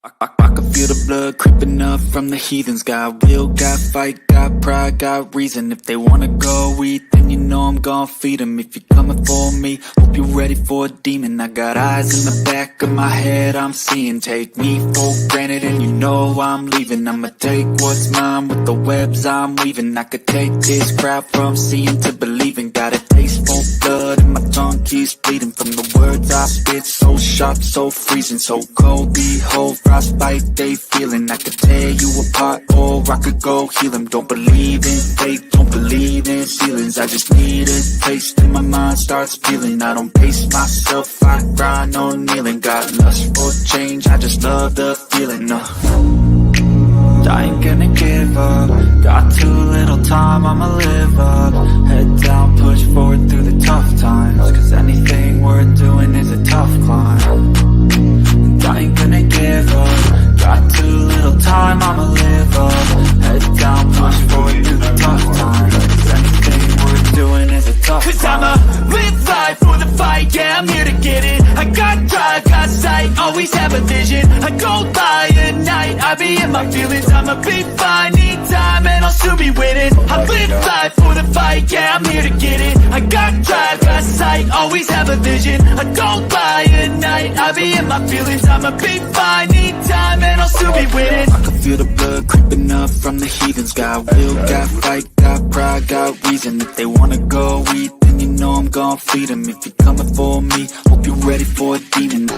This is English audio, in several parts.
I can feel the blood creeping up from the heathens. Got will, got fight, got pride, got reason. If they wanna go eat, then you know I'm gon' feed them. If you're coming for me, hope you're ready for a demon. I got eyes in the back of my head, I'm seeing. Take me for granted and you know I'm leaving. I'ma take what's mine with the webs I'm weaving. I could take this crowd from seeing to believing. Got a taste for blood and my tongue keeps bleeding. From the words I spit, so sharp, so freezing, so cold. Behold, frostbite they feeling. I could tear you apart or I could go heal them. Don't believe in fate, don't believe in ceilings. I just need a taste and my mind starts feeling. I don't pace myself, I grind on kneeling. Got lust for change, I just love the feeling. I ain't gonna give up. Got too little time, I'ma live up. Head down, push forward through the tough times. Cause anything worth doing is a tough climb. And I ain't gonna give up. Got too little time, I'ma live up. Head down, push forward through the tough times. Cause anything worth doing is a tough climb. Cause I'ma live life for the fight, yeah, I'm here to get it. I got drive, got sight, always have a vision. I go by at night, I be in my feelings. I'ma be fine, need time, and I'll soon be winning. I live life for the fight, yeah, I'm here to get it. I got drive, got sight, always have a vision. I go by at night, I be in my feelings. I'ma be fine, need time, and I'll soon be winning. I can feel the blood creeping up from the heathens. Got will, got fight, got pride, got reason. If they wanna go eat, then you know I'm gon' feed them. If you're coming for me, hope you're ready for a demon.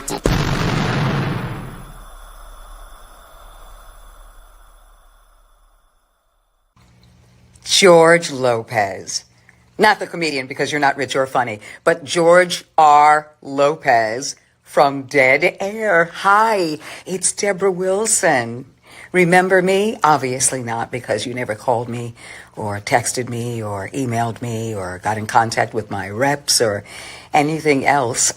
George Lopez. Not the comedian, because you're not rich or funny, but George R. Lopez from Dead Air. Hi, it's Deborah Wilson. Remember me? Obviously not, because you never called me or texted me or emailed me or got in contact with my reps or anything else.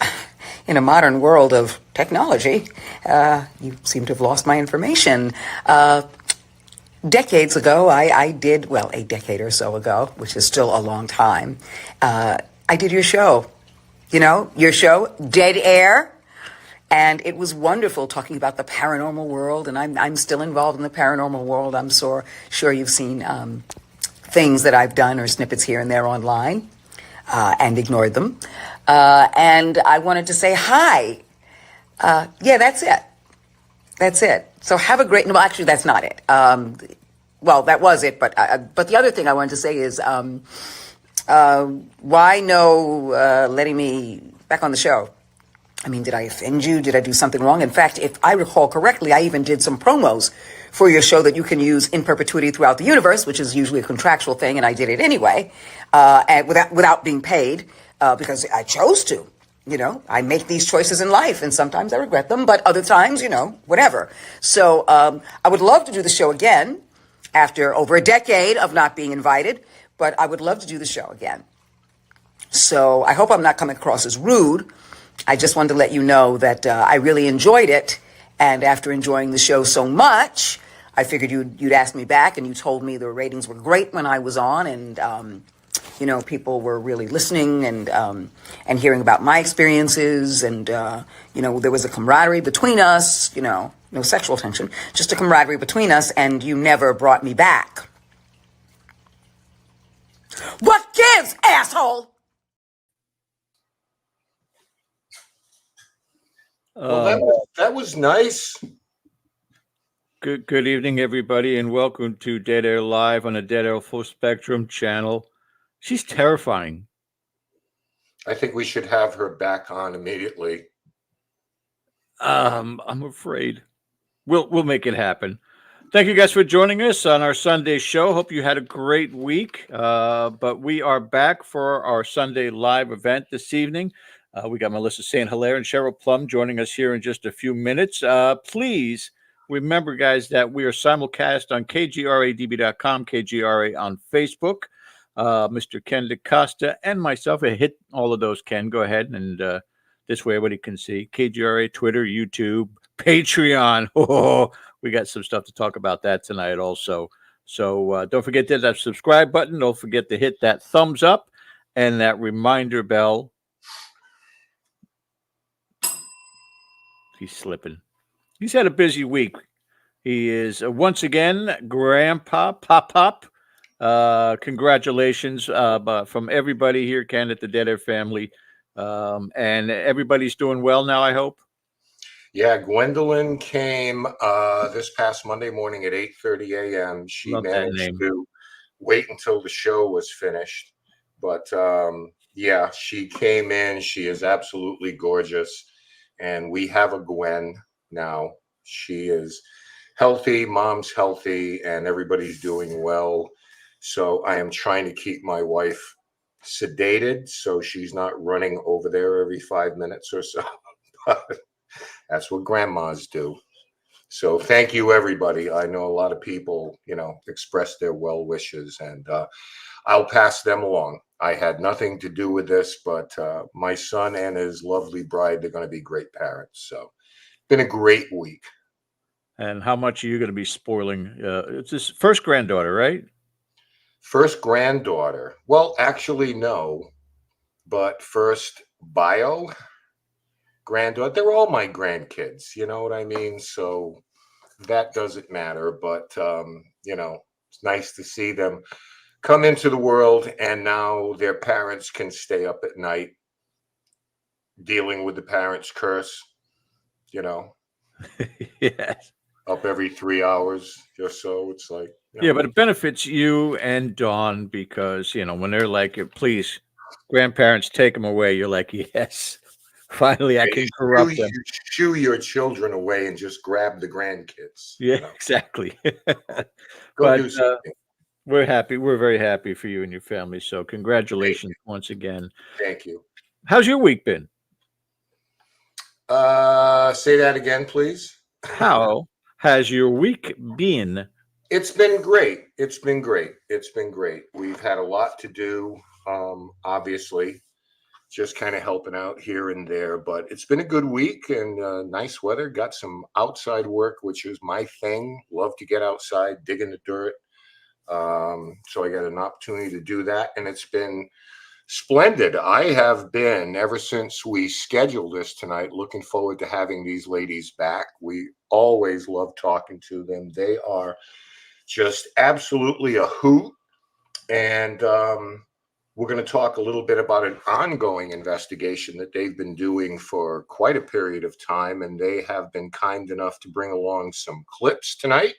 In a modern world of technology, you seem to have lost my information. Decades ago, I did, well, a decade or so ago, which is still a long time, I did your show. You know, your show, Dead Air. And it was wonderful talking about the paranormal world. And I'm still involved in the paranormal world. I'm sure you've seen things that I've done or snippets here and there online and ignored them. And I wanted to say hi. Yeah, that's it. That's it. So have a great, no, actually, that's not it. Well, that was it. But the other thing I wanted to say is, why no letting me back on the show? I mean, did I offend you? Did I do something wrong? In fact, if I recall correctly, I even did some promos for your show that you can use in perpetuity throughout the universe, which is usually a contractual thing, and I did it anyway, and without being paid, because I chose to. You know, I make these choices in life, and sometimes I regret them, but other times, you know, whatever. So I would love to do the show again after over a decade of not being invited, but I would love to do the show again. So I hope I'm not coming across as rude. I just wanted to let you know that I really enjoyed it. And after enjoying the show so much, I figured you'd ask me back, and you told me the ratings were great when I was on, and you know, people were really listening and hearing about my experiences, and you know, there was a camaraderie between us. You know, no sexual tension, just a camaraderie between us, and you never brought me back. What gives, asshole? Well, that was nice. Good evening, everybody, and welcome to Dead Air Live on the Dead Air Full Spectrum channel. She's terrifying. I think we should have her back on immediately. I'm afraid we'll make it happen. Thank you guys for joining us on our Sunday show. Hope you had a great week. But we are back for our Sunday live event this evening. We got Melissa St. Hilaire and Cheryl Plumb joining us here in just a few minutes. Please remember, guys, that we are simulcast on kgradb.com, KGRA on Facebook. Mr. Ken DaCosta and myself, hit all of those, Ken. Go ahead, and this way everybody can see. KGRA, Twitter, YouTube, Patreon. Oh, we got some stuff to talk about that tonight also. So don't forget to hit that subscribe button. Don't forget to hit that thumbs up and that reminder bell. He's slipping. He's had a busy week. He is once again Grandpa Pop. Congratulations from everybody here, Ken, at the Dead Air family. And everybody's doing well now, I hope. Yeah, Gwendolyn came this past Monday morning at 8:30 a.m. She Love that managed name. to wait until the show was finished. But yeah, she came in. She is absolutely gorgeous. And we have a Gwen now. She is healthy, mom's healthy, and everybody's doing well. So I am trying to keep my wife sedated so she's not running over there every 5 minutes or so. That's what grandmas do. So thank you, everybody. I know a lot of people, express their well wishes, and I'll pass them along. I had nothing to do with this, but my son and his lovely bride, they're going to be great parents. So been a great week. And how much are you going to be spoiling? It's his first granddaughter, right? First granddaughter. Well, actually, no, but first bio granddaughter. They're all my grandkids. You know what I mean? So that doesn't matter. But, it's nice to see them come into the world, and now their parents can stay up at night dealing with the parents' curse, Yes. up every 3 hours or so. It's like, Yeah, but it benefits you and Dawn because, when they're like, please, grandparents, take them away. You're like, yes, finally I can corrupt them. you shoo your children away and just grab the grandkids. Yeah, exactly. Go But do something. we're happy. We're very happy for you and your family. So congratulations once again. Thank you. How's your week been? Say that again, please. How has your week been? It's been great. It's been great. It's been great. We've had a lot to do, obviously, just kind of helping out here and there. But it's been a good week and nice weather. Got some outside work, which is my thing. Love to get outside, dig in the dirt. So I got an opportunity to do that. And it's been splendid. I have been, ever since we scheduled this tonight, looking forward to having these ladies back. We always love talking to them. They are just absolutely a hoot. And we're going to talk a little bit about an ongoing investigation that they've been doing for quite a period of time. And they have been kind enough to bring along some clips tonight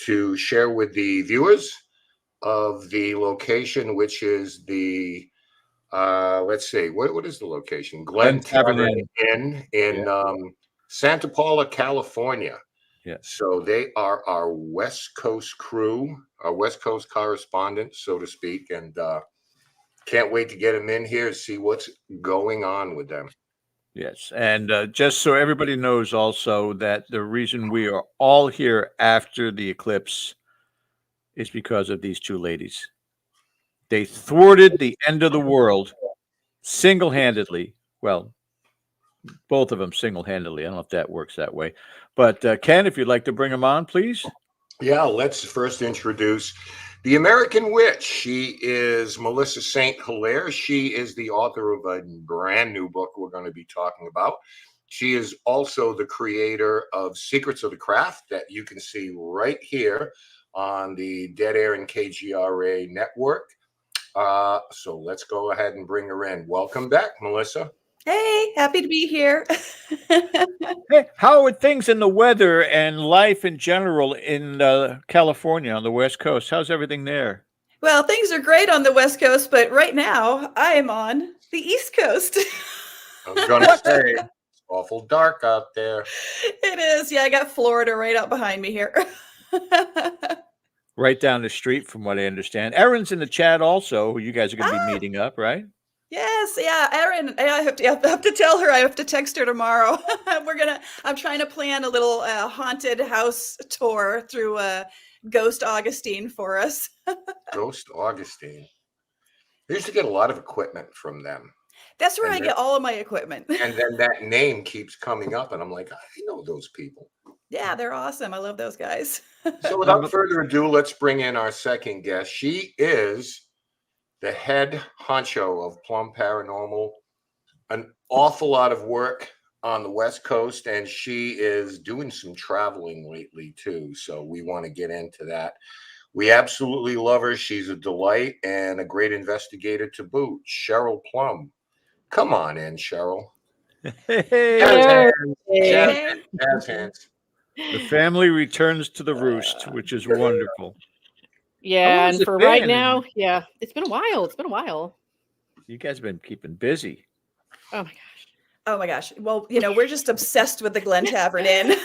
to share with the viewers of the location, which is the, let's see, what is the location? Glen Tavern Inn in Santa Paula, California. Yeah. So they are our West Coast crew, our West Coast correspondents, so to speak, and can't wait to get them in here and see what's going on with them. Yes. And just so everybody knows also that the reason we are all here after the eclipse is because of these two ladies. They thwarted the end of the world single-handedly. Well, both of them single-handedly. I don't know if that works that way. But Ken, if you'd like to bring them on, please. Yeah, let's first introduce the American Witch. She is Melissa St. Hilaire. She is the author of a brand new book we're going to be talking about. She is also the creator of Secrets of the Craft that you can see right here on the Dead Air and KGRA network. So let's go ahead and bring her in. Welcome back, Melissa. Hey, happy to be here. Hey, how are things in the weather and life in general in California on the West Coast? How's everything there? Well, things are great on the West Coast, but right now I am on the East Coast. I was going to say, it's awful dark out there. It is. Yeah, I got Florida right out behind me here. Right down the street, from what I understand. Erin's in the chat also. You guys are going to be meeting up, right? Yes, yeah, Erin. I have to tell her. I have to text her tomorrow. I'm trying to plan a little haunted house tour through Ghost Augustine for us. Ghost Augustine. I used to get a lot of equipment from them. That's where I get all of my equipment. And then that name keeps coming up, and I'm like, I know those people. Yeah, they're awesome. I love those guys. So without further ado, let's bring in our second guest. She is the head honcho of Plumb Paranormal. An awful lot of work on the West Coast, and she is doing some traveling lately too. So we want to get into that. We absolutely love her. She's a delight and a great investigator to boot. Cheryl Plumb. Come on in, Cheryl. Hey, Jazz hands. Jazz, Hey. jazz hands. the family returns to the roost, which is wonderful. Yeah, How long and has it for right been? now, yeah, it's been a while. It's been a while. You guys have been keeping busy. Oh my gosh. Oh my gosh. Well, we're just obsessed with the Glen Tavern Inn.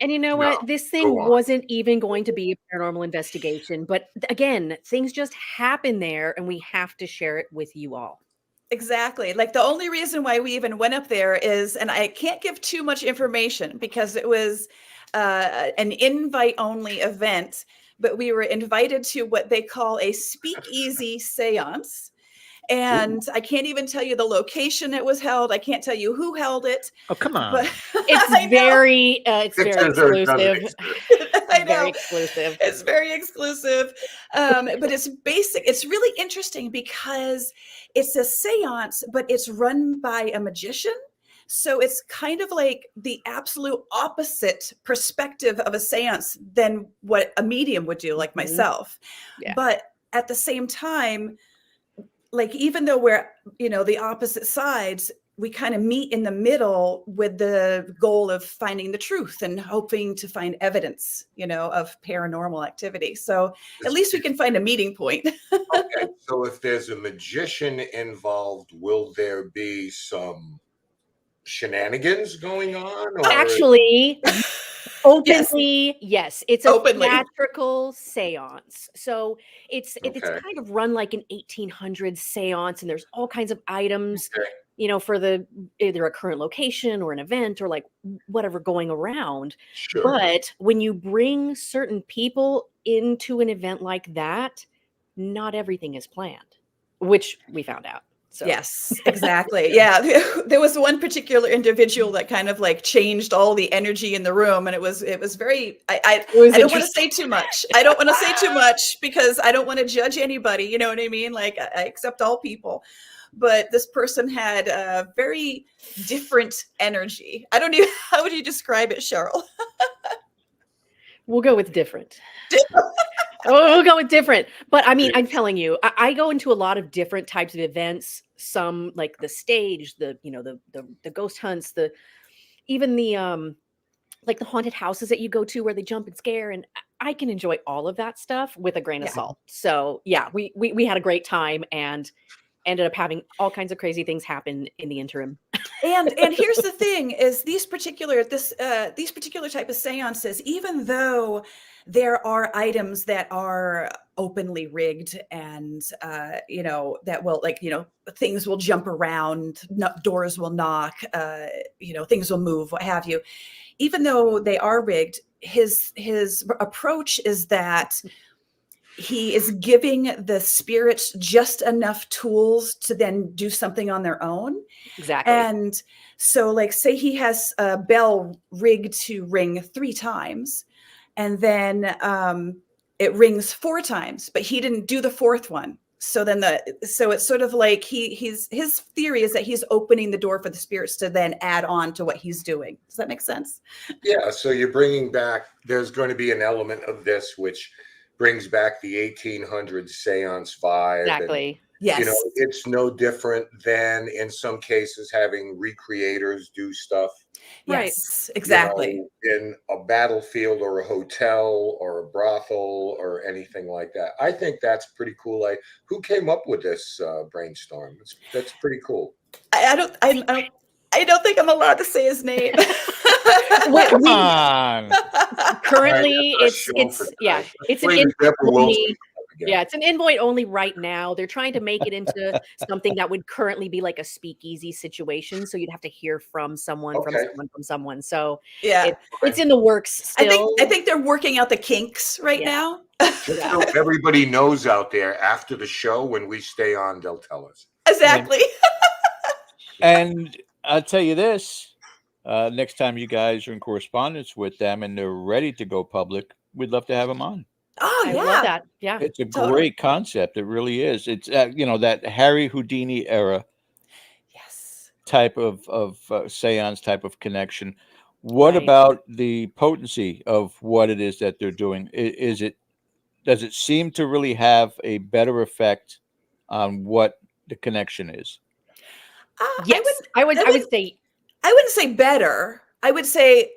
And you know No, what? This thing go on. wasn't even going to be a paranormal investigation, but again, things just happen there, and we have to share it with you all. Exactly. Like the only reason why we even went up there is, and I can't give too much information because it was an invite only event, but we were invited to what they call a speakeasy seance. And I can't even tell you the location it was held. I can't tell you who held it. Oh, come on. But I It's know. very Pictures are exclusive. I know. Very exclusive. It's very exclusive. But it's basic. It's really interesting because it's a seance, but it's run by a magician. So it's kind of like the absolute opposite perspective of a seance than what a medium would do, like myself. Yeah. But at the same time, like even though we're, the opposite sides, we kind of meet in the middle with the goal of finding the truth and hoping to find evidence, of paranormal activity. So at least we can find a meeting point. Okay, so if there's a magician involved, will there be some shenanigans going on? Or Actually, openly, yes. It's a Openly. theatrical seance. So it's Okay. kind of run like an 1800s seance, and there's all kinds of items, Okay. for the either a current location or an event or like whatever going around. Sure. But when you bring certain people into an event like that, not everything is planned, which we found out. So Yes, exactly. Yeah. There was one particular individual that kind of like changed all the energy in the room. And it was very, I it was don't want to interesting. say too much. I don't want to say too much because I don't want to judge anybody. You know what I mean? Like I accept all people. But this person had a very different energy. I don't even, how would you describe it, Cheryl? We'll go with different. We'll go with different. But I mean, I'm telling you, I go into a lot of different types of events. Some like the stage, the ghost hunts, even the like the haunted houses that you go to where they jump and scare, and I can enjoy all of that stuff with a grain of salt. So yeah, we had a great time and ended up having all kinds of crazy things happen in the interim. And here's the thing is these particular type of seances, even though there are items that are openly rigged and that will things will jump around, doors will knock, things will move, what have you. Even though they are rigged, his approach is that he is giving the spirits just enough tools to then do something on their own. Exactly. And so like, say he has a bell rigged to ring 3 times and then it rings 4 times, but he didn't do the 4th one. So then so it's sort of like his theory is that he's opening the door for the spirits to then add on to what he's doing. Does that make sense? Yeah. So you're bringing back, there's going to be an element of this, which brings back the 1800s seance vibe. Exactly. And, Yes. it's no different than in some cases having recreators do stuff. Yes, exactly. In a battlefield or a hotel or a brothel or anything like that. I think that's pretty cool. Who came up with this brainstorm? That's pretty cool. I don't think I'm allowed to say his name. Come on. Currently, Right, it's an invite only. Yeah, it's an invite only right now. They're trying to make it into something that would currently be like a speakeasy situation. So you'd have to hear from someone, from someone. So yeah, it's in the works still. I think they're working out the kinks right now. Just so everybody knows out there, after the show, when we stay on, they'll tell us. Exactly. And I'll tell you this, next time you guys are in correspondence with them and they're ready to go public, we'd love to have them on. Oh, I yeah. love that. Yeah. It's a great concept. It really is. It's, that Harry Houdini era. Yes. type of seance type of connection. What Right. about the potency of what it is that they're doing? Is it does it seem to really have a better effect on what the connection is? I Yes, wouldn't. I I would say wouldn't say better. I would say,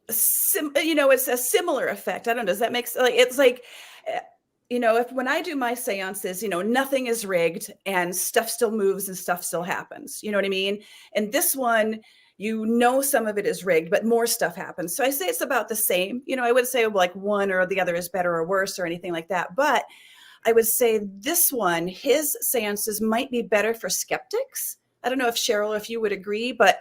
it's a similar effect. I don't know. Does that make sense? Like, it's like, uh, if when I do my seances, nothing is rigged and stuff still moves and stuff still happens. You know what I mean? And this one, some of it is rigged, but more stuff happens. So I say it's about the same. I would say like one or the other is better or worse or anything like that. But I would say this one, his seances might be better for skeptics. I don't know if Cheryl, if you would agree, but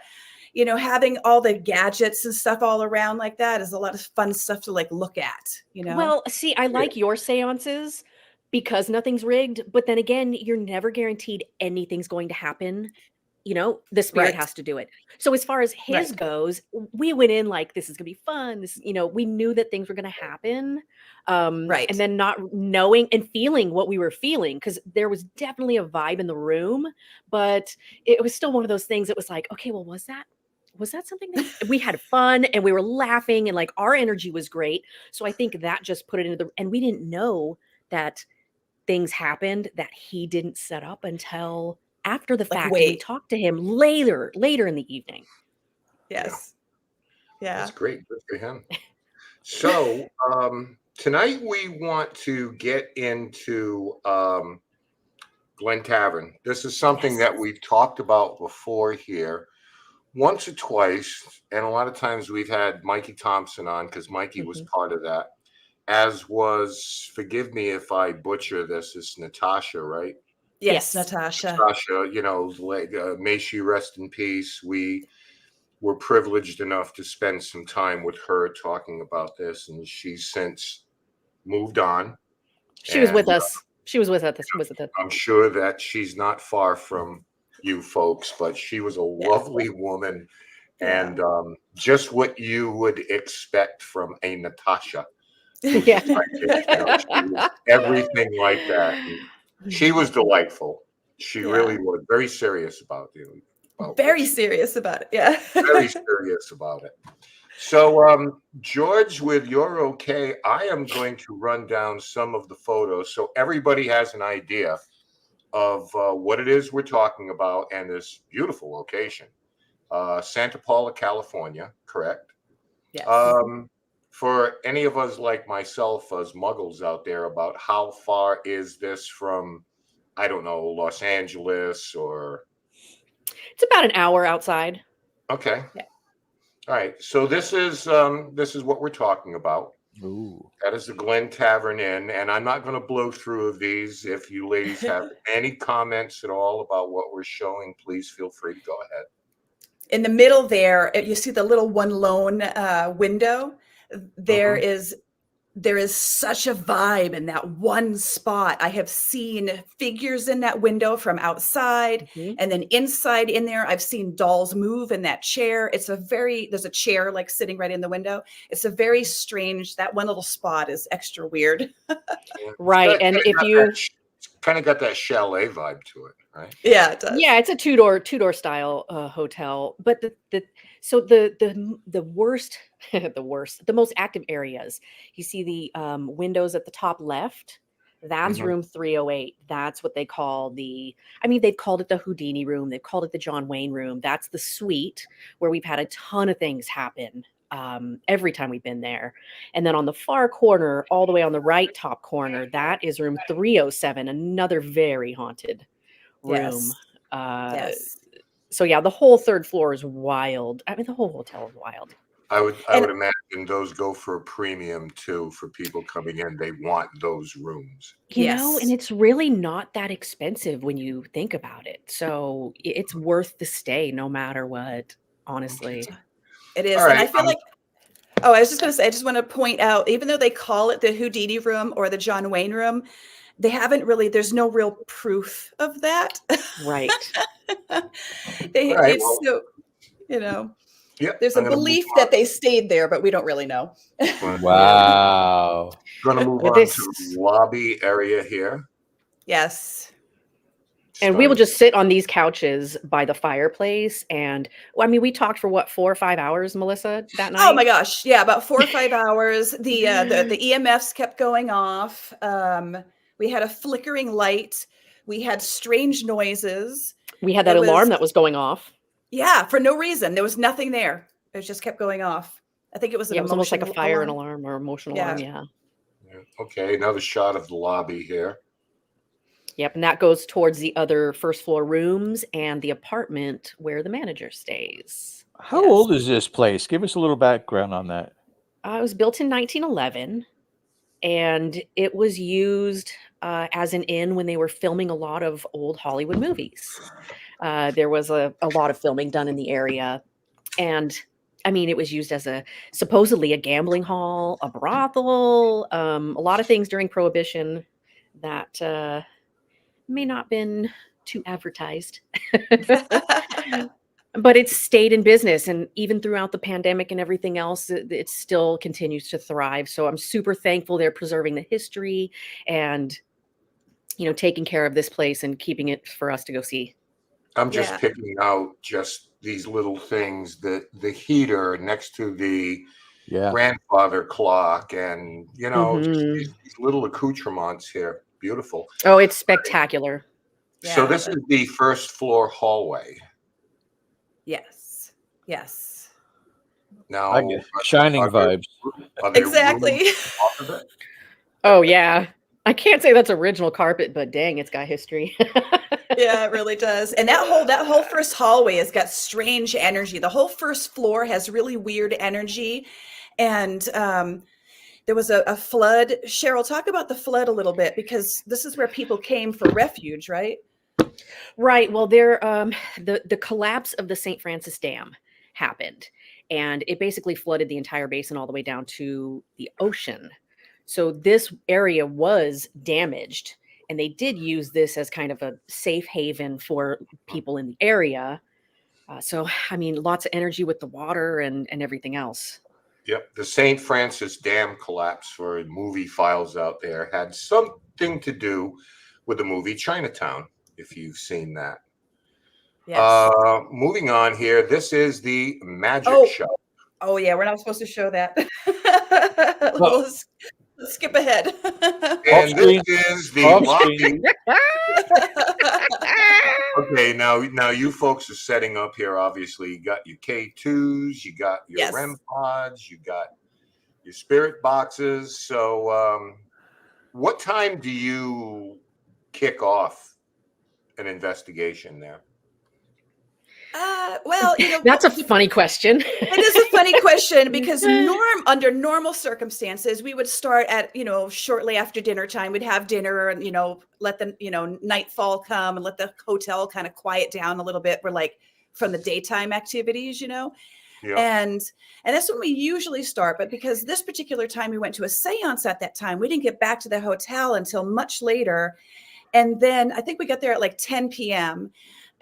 having all the gadgets and stuff all around like that is a lot of fun stuff to like look at. well, see, I like your seances because nothing's rigged, but then again, you're never guaranteed anything's going to happen. The spirit Right. has to do it. So as far as his Right. goes, we went in like this is gonna be fun. We knew that things were gonna happen. Right. And then not knowing and feeling what we were feeling, because there was definitely a vibe in the room, but it was still one of those things that was like, okay, well, was that something that we had fun and we were laughing and like our energy was great. So I think that just put it into and we didn't know that things happened that he didn't set up until after the Like, fact. And we wait. talked to him later in the evening. Yes. Yeah. That's great. Good for him. So tonight we want to get into Glen Tavern. This is something that we've talked about before here once or twice, and a lot of times we've had Mikey Thompson on because Mikey was part of that, as was, forgive me if I butcher this, is Natasha, right? Yes, Yes. Natasha. Natasha, may she rest in peace. We were privileged enough to spend some time with her talking about this, and she's since moved on. She was with us. She was with us. I'm sure that she's not far from you folks, but she was a lovely woman, and just what you would expect from a Natasha. Yeah. She was everything like that. And she was delightful. She really was very serious about you. Very serious about it. Yeah. Very serious about it. So, George, with your okay, I am going to run down some of the photos so everybody has an idea of what it is we're talking about and this beautiful location. Santa Paula, California, correct? Yes. For any of us like myself as muggles out there, about how far is this from, I don't know, Los Angeles or? It's about an hour outside. Okay. Yeah. All right. So this is what we're talking about. Ooh. That is the Glen Tavern Inn, and I'm not going to blow through these. If you ladies have any comments at all about what we're showing, please feel free to go ahead. In the middle there, you see the little one lone window. There is such a vibe in that one spot. I have seen figures in that window from outside, and then inside in there, I've seen dolls move in that chair. There's a chair like sitting right in the window. It's a very strange, that one little spot is extra weird. Right. And if you kind of got that chalet vibe to it, right? Yeah, it does. Yeah, it's a two-door style hotel. But the worst, the most active areas, you see the windows at the top left. That's room 308. That's what they call they've called it the Houdini room. They've called it the John Wayne room. That's the suite where we've had a ton of things happen every time we've been there. And then on the far corner, all the way on the right top corner, that is room 307, another very haunted room. Yes. So yeah, the whole third floor is wild. I mean, the whole hotel is wild. I would imagine those go for a premium too for people coming in. They want those rooms. You know, and it's really not that expensive when you think about it. So it's worth the stay no matter what, honestly. It is. All right, and I feel like, I was just going to say, I just want to point out, even though they call it the Houdini room or the John Wayne room, there's no real proof of that. Right. There's a belief that they stayed there, but we don't really know. Wow. Going to move on to the lobby area here. Yes. And we will Stunning. just sit on these couches by the fireplace. And well, I mean, we talked for what, 4 or 5 hours, Melissa, that night? Oh my gosh. Yeah. About 4 or 5 hours. The EMFs kept going off. We had a flickering light. We had strange noises. We had that It alarm was, that was going off. yeah, for no reason. There was nothing there. It just kept going off. I think it was an Yeah, it was almost like a emotional fire alarm. alarm or emotional Yeah. alarm. Yeah. Yeah. Okay, another shot of the lobby here. Yep. And that goes towards the other first floor rooms and the apartment where the manager stays. How Yes. old is this place? Give us a little background on that. It was built in 1911 and it was used as an inn when they were filming a lot of old Hollywood movies. There was a lot of filming done in the area. And I mean, it was used as supposedly a gambling hall, a brothel, a lot of things during Prohibition that may not been too advertised. But it's stayed in business, and even throughout the pandemic and everything else, it still continues to thrive. So I'm super thankful they're preserving the history and, taking care of this place and keeping it for us to go see. I'm just Yeah. picking out just these little things, the heater next to the Yeah. grandfather clock, and just Mhm. these little accoutrements here. Beautiful. Oh, it's spectacular. So Yeah. this is the first floor hallway. Yes. Yes. Now, I get Shining are there- vibes. are there Exactly. rooms off of it? Oh, yeah. I can't say that's original carpet, but dang, it's got history. Yeah, it really does. And that whole first hallway has got strange energy. The whole first floor has really weird energy. And there was a flood. Cheryl, talk about the flood a little bit, because this is where people came for refuge, right? Right. Well, the collapse of the St. Francis Dam happened, and it basically flooded the entire basin all the way down to the ocean. So this area was damaged, and they did use this as kind of a safe haven for people in the area. So, I mean, lots of energy with the water and everything else. Yep, the St. Francis Dam collapse, for movie files out there, had something to do with the movie Chinatown, if you've seen that. Yes. Moving on here, this is the magic Oh. show. Oh, yeah, we're not supposed to show that. Well- Let's skip ahead. And Off-screen. this is the Off-screen. lobby. Okay, now you folks are setting up here. Obviously, you got your K2s, you got your Yes. REM pods, you got your spirit boxes. So, what time do you kick off an investigation there? Well, That's a funny question. it is a funny question, because under normal circumstances, we would start at, shortly after dinner time. We'd have dinner and, let the, nightfall come and let the hotel kind of quiet down a little bit. We're like from the daytime activities, Yeah. and that's when we usually start. But because this particular time we went to a seance at that time, we didn't get back to the hotel until much later. And then I think we got there at like 10 p.m.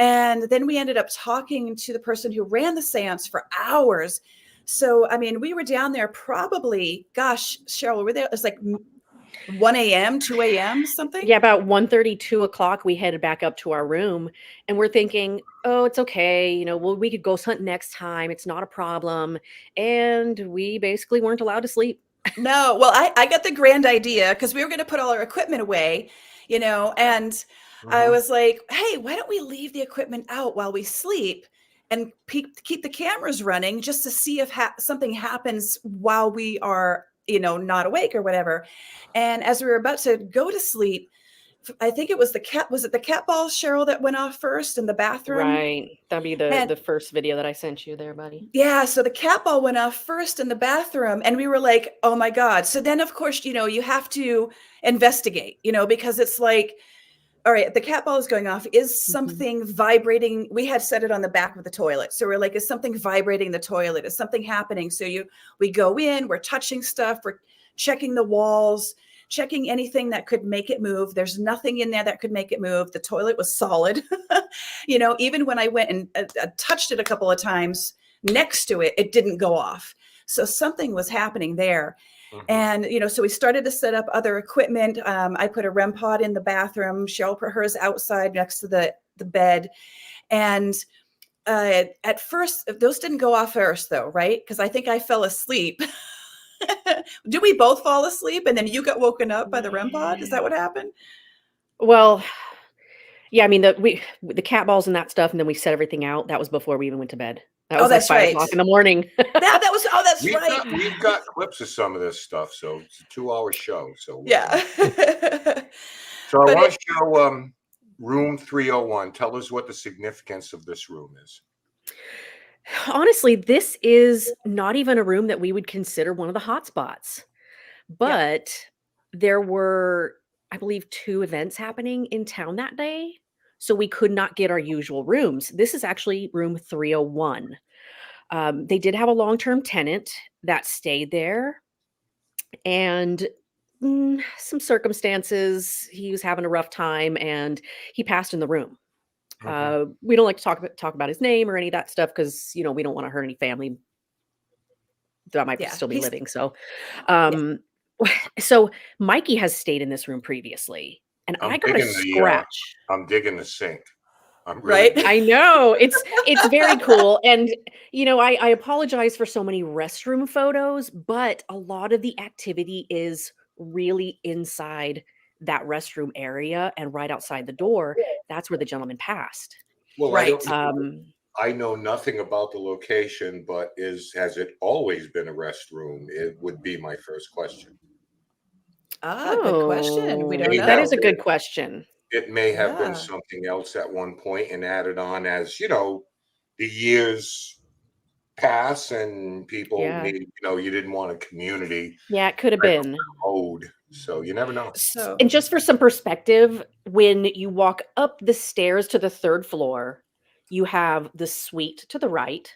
And then we ended up talking to the person who ran the seance for hours. So, I mean, we were down there probably, gosh, Cheryl, we were there. It was like 1 a.m., 2 a.m., something. Yeah, about 1:30, 2 o'clock, we headed back up to our room, and we're thinking, oh, it's okay. We could ghost hunt next time. It's not a problem. And we basically weren't allowed to sleep. No, well, I got the grand idea, because we were going to put all our equipment away, and I was like, hey, why don't we leave the equipment out while we sleep and keep the cameras running, just to see if something happens while we are, not awake or whatever. And as we were about to go to sleep, I think it was the cat balls, Cheryl, that went off first in the bathroom? Right. That'd be the first video that I sent you there, buddy. Yeah. So the cat ball went off first in the bathroom, and we were like, oh my God. So then, of course, you have to investigate, because it's like, all right, the cat ball is going off. Is something vibrating? We had set it on the back of the toilet. So we're like, is something vibrating the toilet? Is something happening? So we go in, we're touching stuff, we're checking the walls, checking anything that could make it move. There's nothing in there that could make it move. The toilet was solid. Even when I went and touched it a couple of times next to it, it didn't go off. So something was happening there. And, so we started to set up other equipment. I put a REM pod in the bathroom. Cheryl put hers outside next to the bed. And at first, those didn't go off first, though, right? Because I think I fell asleep. Did we both fall asleep and then you got woken up by the REM pod? Is that what happened? Well, yeah, I mean the cat balls and that stuff, and then we set everything out. That was before we even went to bed. That was like that's 5 right. o'clock in the morning. That was that's right. We've got clips of some of this stuff, so it's a 2-hour show. So Yeah. So I want to show room 301. Tell us what the significance of this room is. Honestly, this is not even a room that we would consider one of the hot spots. But there were, I believe, 2 events happening in town that day. So we could not get our usual rooms. This is actually room 301. They did have a long-term tenant that stayed there. And some circumstances, he was having a rough time and he passed in the room. We don't like to talk about his name or any of that stuff because, we don't want to hurt any family that might still be living. So, so Mikey has stayed in this room previously, and I got a scratch. I'm digging the sink. I'm Right. I know it's very cool. And, I apologize for so many restroom photos, but a lot of the activity is really inside that restroom area and right outside the door. That's where the gentleman passed. Well, right. I know nothing about the location, but has it always been a restroom? It would be my first question. Good question. We don't know. That is a good question. It may have been something else at one point and added on as, the years pass and people need, you didn't want a community. Yeah, it could have been. Code. So you never know. So, and just for some perspective, when you walk up the stairs to the 3rd floor, you have the suite to the right.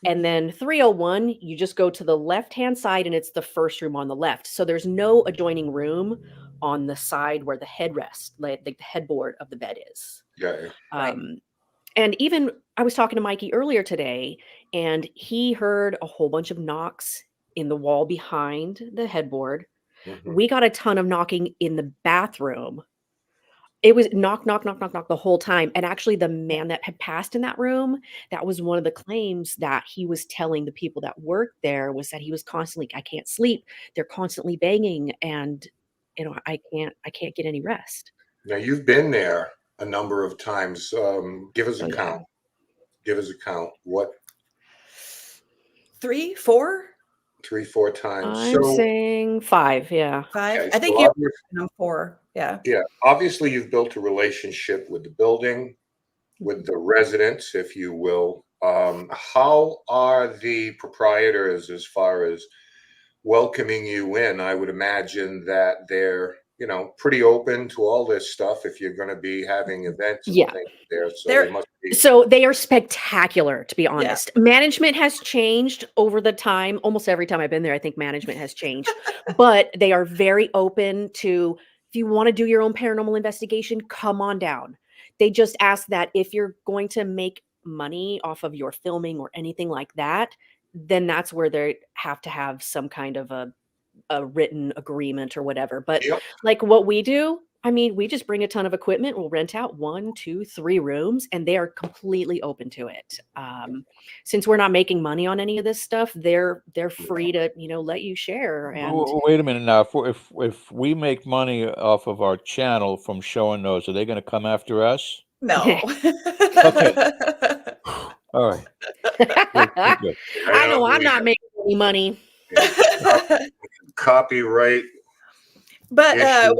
And then 301, you just go to the left-hand side and it's the first room on the left. So there's no adjoining room on the side where the headrest, like the headboard of the bed is. Yeah. And even I was talking to Mikey earlier today, and he heard a whole bunch of knocks in the wall behind the headboard. We got a ton of knocking in the bathroom. It was knock, knock, knock, knock, knock the whole time. And actually the man that had passed in that room, that was one of the claims that he was telling the people that worked there, was that he was constantly, I can't sleep. They're constantly banging and, I can't get any rest. Now you've been there a number of times. Give us a count. Give us a count. What? 3, 4? 3, 4 times. I'm saying 5. Yeah. 5. Okay, I think you're 4. Yeah. Yeah. Obviously, you've built a relationship with the building, with the residents, if you will. How are the proprietors as far as welcoming you in? I would imagine that they're, pretty open to all this stuff if you're going to be having events and things there. So they must be. So they are spectacular, to be honest. Yeah. Management has changed over the time. Almost every time I've been there, I think management has changed. But they are very open to, if you want to do your own paranormal investigation, come on down. They just ask that if you're going to make money off of your filming or anything like that, then that's where they have to have some kind of a written agreement or whatever. But like what we do, I mean, we just bring a ton of equipment. We'll rent out 1, 2, 3 rooms, and they are completely open to it. Since we're not making money on any of this stuff, they're free to let you share. And wait a minute now. If we make money off of our channel from showing those, are they going to come after us? No. Okay. All right. Good. I know I'm not making any money. Copyright. But I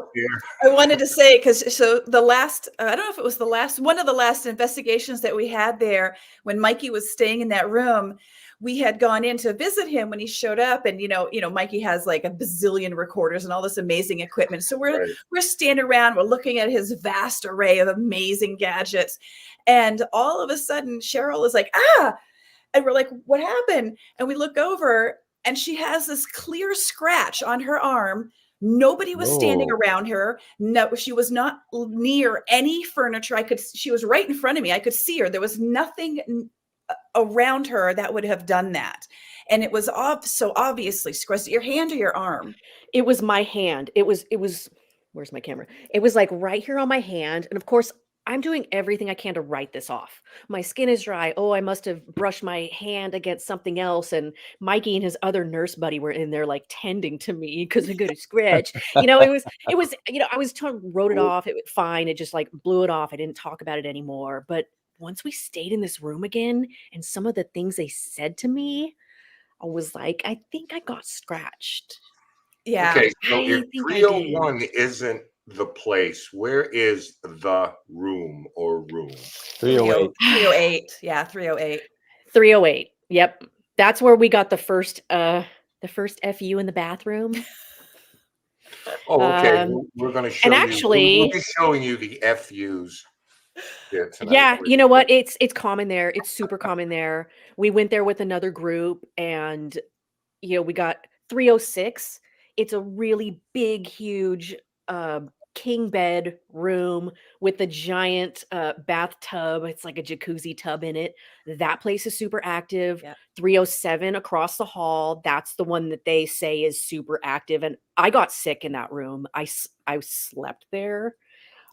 wanted to say, because the last, I don't know if it was one of the last investigations that we had there, when Mikey was staying in that room, we had gone in to visit him when he showed up, and Mikey has like a bazillion recorders and all this amazing equipment. So we're standing around, we're looking at his vast array of amazing gadgets, and all of a sudden Cheryl is like, and we're like, what happened? And we look over, and she has this clear scratch on her arm. Nobody was standing around her. No, she was not near any furniture. She was right in front of me. I could see her. There was nothing around her that would have done that. And it was so obviously, was it your hand or your arm? It was my hand. It was, where's my camera? It was like right here on my hand. And of course, I'm doing everything I can to write this off. My skin is dry. Oh, I must have brushed my hand against something else. And Mikey and his other nurse buddy were in there like tending to me because I got a scratch. It was, I was wrote it off. It was fine. It just like blew it off. I didn't talk about it anymore. But once we stayed in this room again and some of the things they said to me, I was like, I think I got scratched. Yeah. Okay, so I if think I 301 isn't the place, where is the room or room? 308. 308. Yeah, 308. 308. Yep. That's where we got the first FU in the bathroom. Oh, okay. Um, We're going to show and you. actually- we'll be showing you the FUs here tonight. Yeah, you know what? It's common there. It's super common there. We went there with another group and we got 306. It's a really big, huge king bed room with a giant bathtub. It's like a jacuzzi tub in it. That place is super active. Yeah. 307 across the hall. That's the one that they say is super active. And I got sick in that room. I slept there.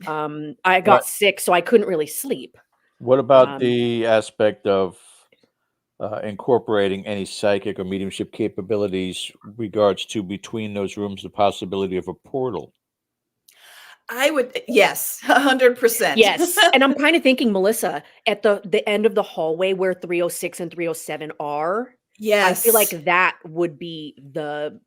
I got sick, so I couldn't really sleep. What about the aspect of incorporating any psychic or mediumship capabilities regards to between those rooms the possibility of a portal? I would, yes, 100%. Yes. And I'm kind of thinking, Melissa, at the end of the hallway where 306 and 307 are, Yes. I feel like that would be the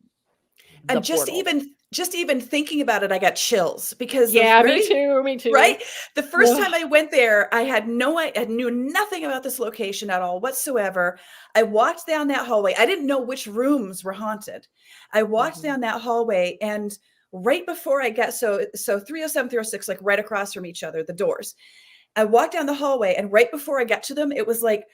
and portal. just even thinking about it, I got chills because me too. right. The first time I went there, I knew nothing about this location at all whatsoever. I walked down that hallway. I didn't know which rooms were haunted. I walked down that hallway, and right before I got so 307, 306, like right across from each other, the doors. I walked down the hallway, and right before I got to them, it was like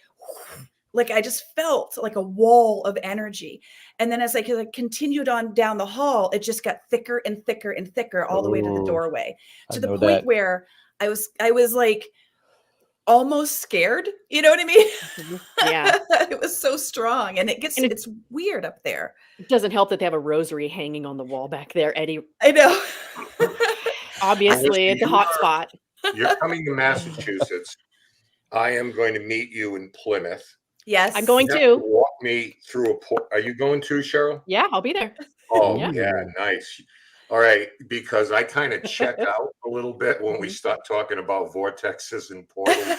I just felt like a wall of energy. And then as I continued on down the hall, it just got thicker and thicker and thicker all the way to the doorway, to the point where I was like almost scared. You know what I mean? Yeah. It was so strong, and it's weird up there. It doesn't help that they have a rosary hanging on the wall back there, Eddie. I know. Obviously, it's a hot spot. You're coming to Massachusetts. I am going to meet you in Plymouth. Yes, I'm going You have to. walk me through a port. Are you going to, Cheryl? Yeah, I'll be there. Oh, yeah, nice. All right, because I kind of check out a little bit when we start talking about vortexes and portals.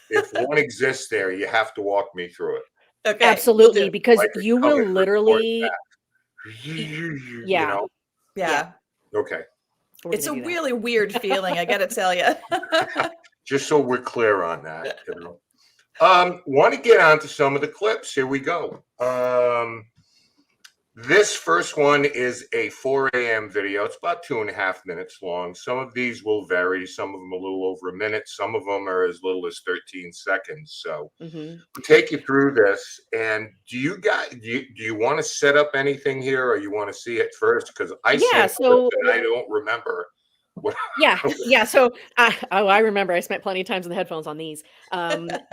If one exists there, you have to walk me through it. Okay, absolutely, because Like you come will and literally. You Yeah. know? Yeah. Okay. It's a really weird feeling, I got to tell you. Just so we're clear on that. Want to get on to some of the clips. Here we go. This first one is a 4 a.m. video. It's about 2.5 minutes long. Some of these will vary. Some of them a little over a minute. Some of them are as little as 13 seconds. So we'll take you through this. And do you want to set up anything here, or you want to see it first? Because I don't remember. Yeah. So I remember I spent plenty of times in the headphones on these.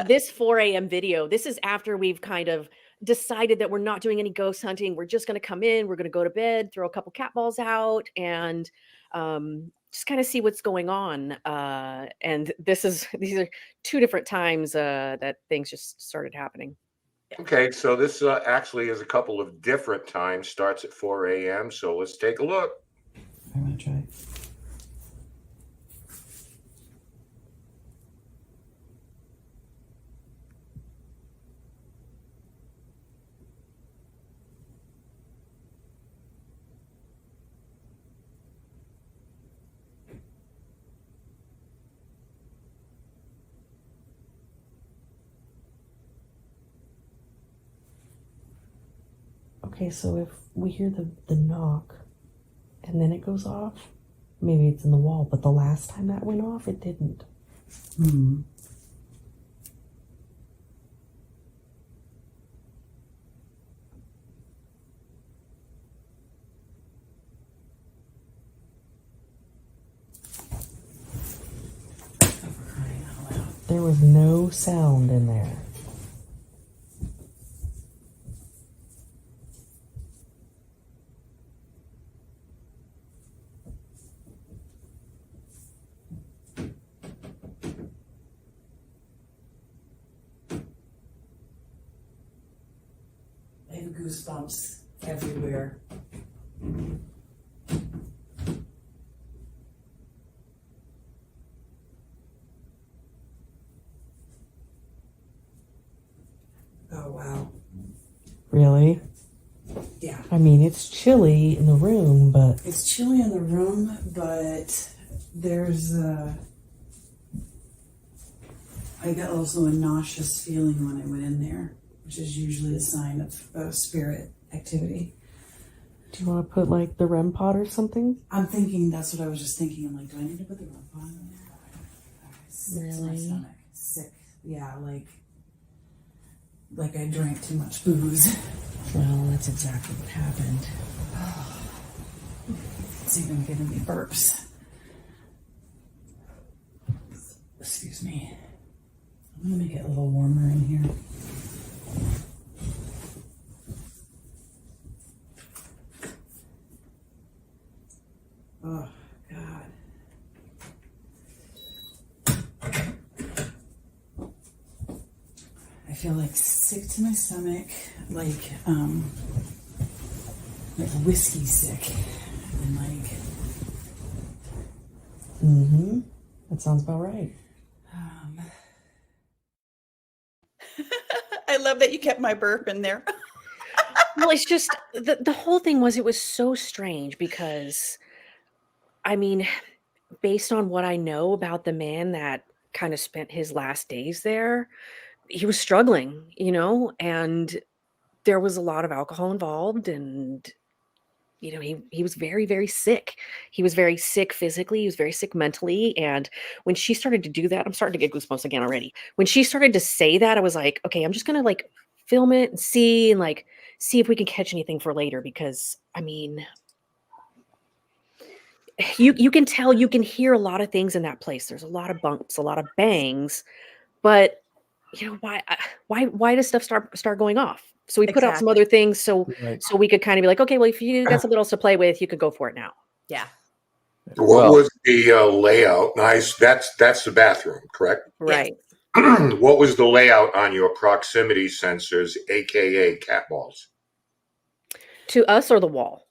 This 4 a.m. video, this is after we've kind of decided that we're not doing any ghost hunting. We're just going to come in, we're going to go to bed, throw a couple cat balls out, and just kind of see what's going on. And these are 2 different times that things just started happening. Okay, so this actually is a couple of different times. Starts at 4 a.m. So let's take a look. I'm gonna try. Okay, so if we hear the knock and then it goes off, maybe it's in the wall, but the last time that went off, it didn't. There was no sound in there. have goosebumps everywhere. Oh, wow. Really? Yeah. I mean, it's chilly in the room, but It's chilly in the room, but there's I got also a nauseous feeling when I went in there, which is usually a sign of spirit activity. do you want to put like the REM pod or something? I'm thinking, that's what I was just thinking. I'm like, do I need to put the rope on in there? Sick to my Really? stomach. Sick. Yeah, like I drank too much booze. Well, that's exactly what happened. It's even giving me burps. Excuse me. I'm gonna make it a little warmer in here. Oh, God. I feel like sick to my stomach, like whiskey sick, and like. Mm-hmm. That sounds about right. I love that you kept my burp in there. Well, it's just the whole thing was, it was so strange because, I mean, based on what I know about the man that kind of spent his last days there, he was struggling, and there was a lot of alcohol involved, and he was very, very sick. He was very sick physically, he was very sick mentally, and when she started to do that, I'm starting to get goosebumps again already. When she started to say that, I was like, okay, I'm just gonna like film it and see if we can catch anything for later, because I mean, you can tell, you can hear a lot of things in that place. There's a lot of bumps, a lot of bangs, but why does stuff start going off? So we put out some Exactly. other things so Right. so we could kind of be like, okay, well, if you got something else to play with, you could go for it now. Yeah. What Well- was the layout? Nice. That's the bathroom, correct? Right. What was the layout on your proximity sensors, aka cat balls? To us or the wall?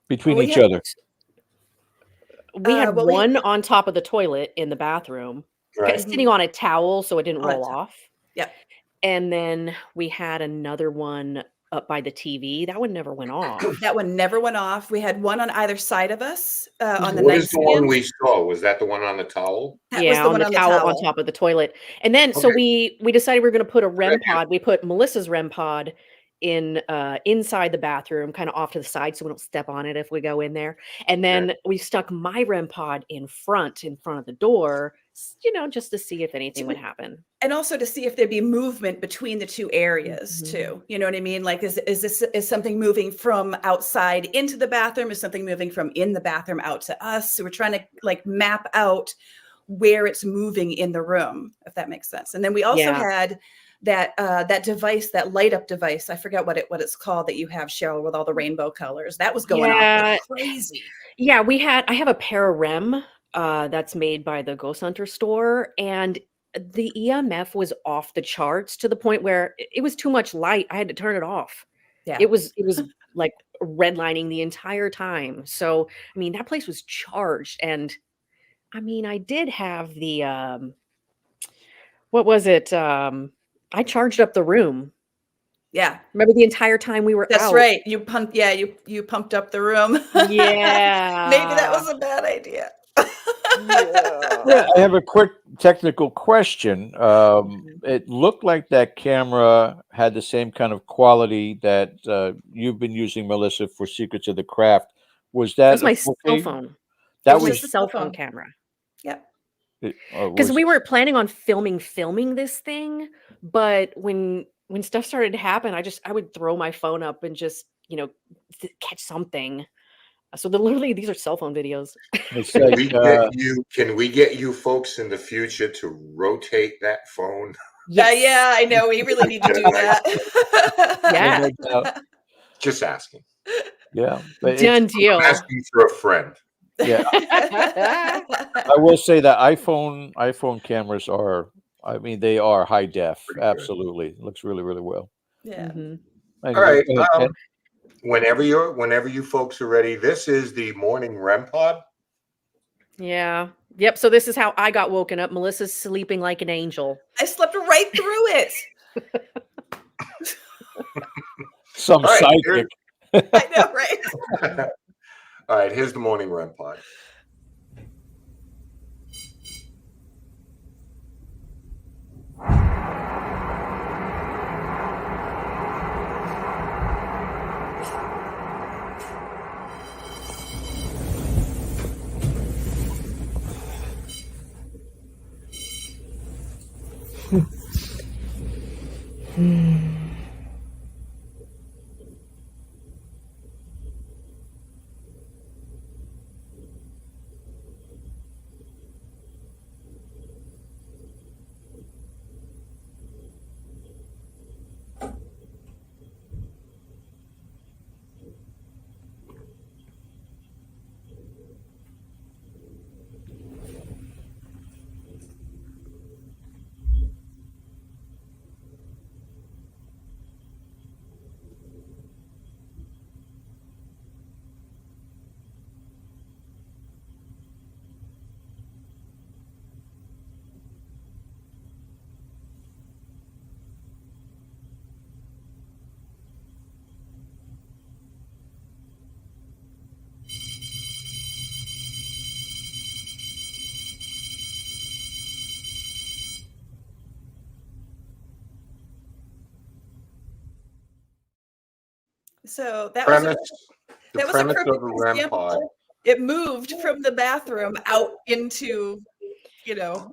Between Well, each yeah. other. We had well, we- one on top of the toilet in the bathroom, Right. sitting on a towel so it didn't On a roll towel. off. Yep. And then we had another one up by the TV. That one never went off. That one never went off. We had one on either side of us on the What is the one nightstand. we saw? Was that the one on the towel? That was Yeah, the on one the on towel the on towel. top of the toilet. And then so Okay. we decided we were going to put a REM Okay. pod. We put Melissa's REM pod in inside the bathroom, kind of off to the side so we don't step on it if we go in there. And then we stuck my REM pod in front of the door, just to see if anything would happen. And also to see if there'd be movement between the two areas too. You know what I mean? Like, is something moving from outside into the bathroom? Is something moving from in the bathroom out to us? So we're trying to like map out where it's moving in the room, if that makes sense. And then we also had that device, that light up device. I forget what it's called that you have, Cheryl, with all the rainbow colors. That was going off like crazy. Yeah, I have a Pararem that's made by the Ghost Hunter store, and the EMF was off the charts to the point where it was too much light. I had to turn it off. Yeah. It was like redlining the entire time. So, I mean, that place was charged, and I mean, I did have the what was it? I charged up the room. Yeah. Remember the entire time we were That's out. right. You pumped up the room. Yeah. Maybe that was a bad idea. Yeah, I have a quick technical question. It looked like that camera had the same kind of quality that you've been using, Melissa, for Secrets of the Craft. Was that That was my a cell 4K? phone. That It was was a cell phone camera. Yep. Because we weren't planning on filming this thing, but when stuff started to happen, I would throw my phone up and just catch something. So literally, these are cell phone videos. It's Can like, we get can we get you folks in the future to rotate that phone? Yeah, I know. We really need to do that. Yeah. no doubt. Just asking. Yeah, but Done deal. Asking for a friend. yeah. I will say that iPhone cameras are, I mean, they are high def. Pretty good. Absolutely, it looks really, really well. Yeah. Mhm. All right. Go ahead, Ken. Whenever you folks are ready, this is the morning REM pod. Yeah. Yep. So this is how I got woken up. Melissa's sleeping like an angel. I slept right through it. Some All right, sidekick. I know, right? All right, here's the morning REM pod. So that was Premise. The a premise perfect of a REM pod. example. It moved from the bathroom out into, you know.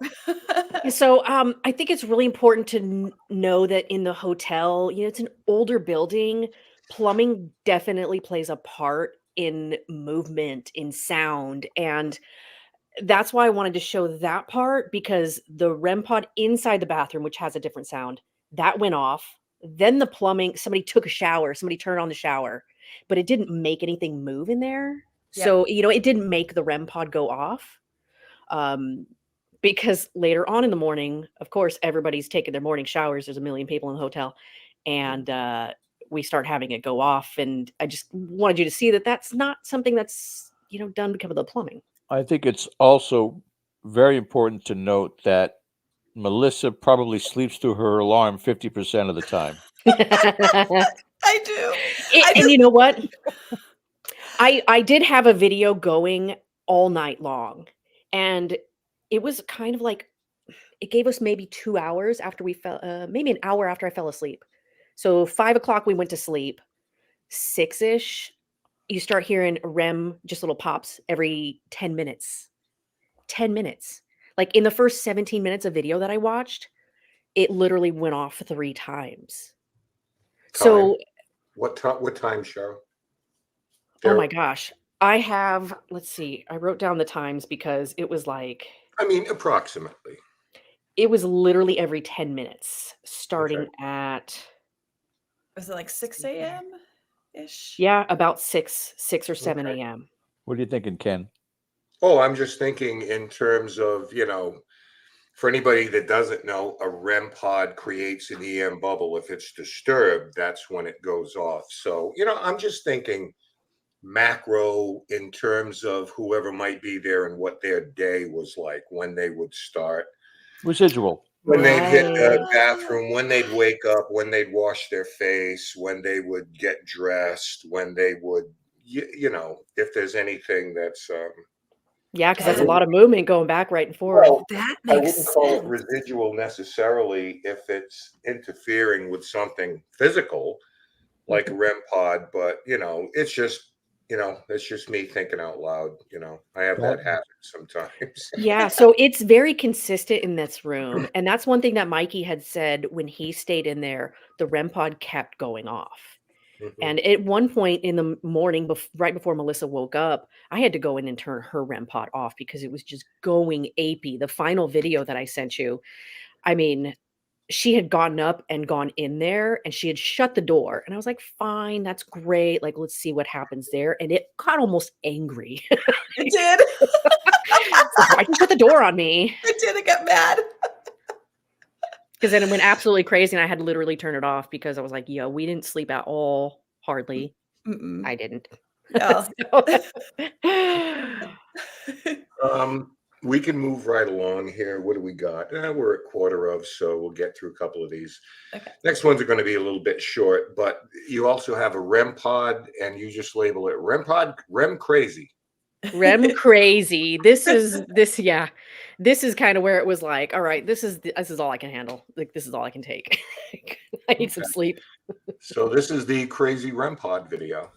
So I think it's really important to know that in the hotel, it's an older building. Plumbing definitely plays a part in movement, in sound. And that's why I wanted to show that part, because the REM pod inside the bathroom, which has a different sound, that went off. Then the plumbing, somebody took a shower, somebody turned on the shower, but it didn't make anything move in there. Yeah. So, it didn't make the REM pod go off. Because later on in the morning, of course, everybody's taking their morning showers. There's a million people in the hotel, and we start having it go off. And I just wanted you to see that that's not something that's done because of the plumbing. I think it's also very important to note that Melissa probably sleeps through her alarm 50% of the time. I do. And you know what? I did have a video going all night long, and it was kind of like, it gave us maybe 2 hours after we fell, maybe an hour after I fell asleep. So 5 o'clock we went to sleep. 6-ish, you start hearing REM, just little pops every 10 minutes. 10 minutes. Like in the first 17 minutes of video that I watched, it literally went off 3 times. So, What time, Cheryl? oh my gosh. I have, let's see, I wrote down the times because it was like, I mean, approximately. it was literally every 10 minutes, starting at, Was it like 6 a.m. ish? yeah, about 6 or 7 Okay. a.m. What are you thinking, Ken? Oh, I'm just thinking in terms of, for anybody that doesn't know, a REM pod creates an EM bubble. If it's disturbed, that's when it goes off. So, I'm just thinking macro in terms of whoever might be there and what their day was like, when they would start, Residual. when they'd hit the Right. bathroom, when they'd wake up, when they'd wash their face, when they would get dressed, when they would, if there's anything that's, Yeah, because that's a lot of movement going back, right and forth. well, That I makes wouldn't call it sense. residual necessarily if it's interfering with something physical, like a REM pod, but it's just me thinking out loud. I have that habit sometimes. Yeah, so it's very consistent in this room, and that's one thing that Mikey had said when he stayed in there, the REM pod kept going off. Mhm. And at one point in the morning, right before Melissa woke up, I had to go in and turn her REM pod off because it was just going apey. The final video that I sent you, I mean, she had gotten up and gone in there and she had shut the door. And I was like, fine, that's great. Like, let's see what happens there. And it got almost angry. It did. Why'd you shut the door on me? It did. It got mad. Because then it went absolutely crazy, and I had to literally turn it off because I was like, "Yo, we didn't sleep at all. Hardly. Mm-mm. I didn't." Yeah. We can move right along here. What do we got? We're at quarter of, so we'll get through a couple of these. Okay. Next ones are going to be a little bit short, but you also have a REM pod, and you just label it REM pod, REM crazy. REM crazy. This is kind of where it was like, all right, this is all I can handle. Like, this is all I can take. I need some sleep. So this is the crazy REM pod video.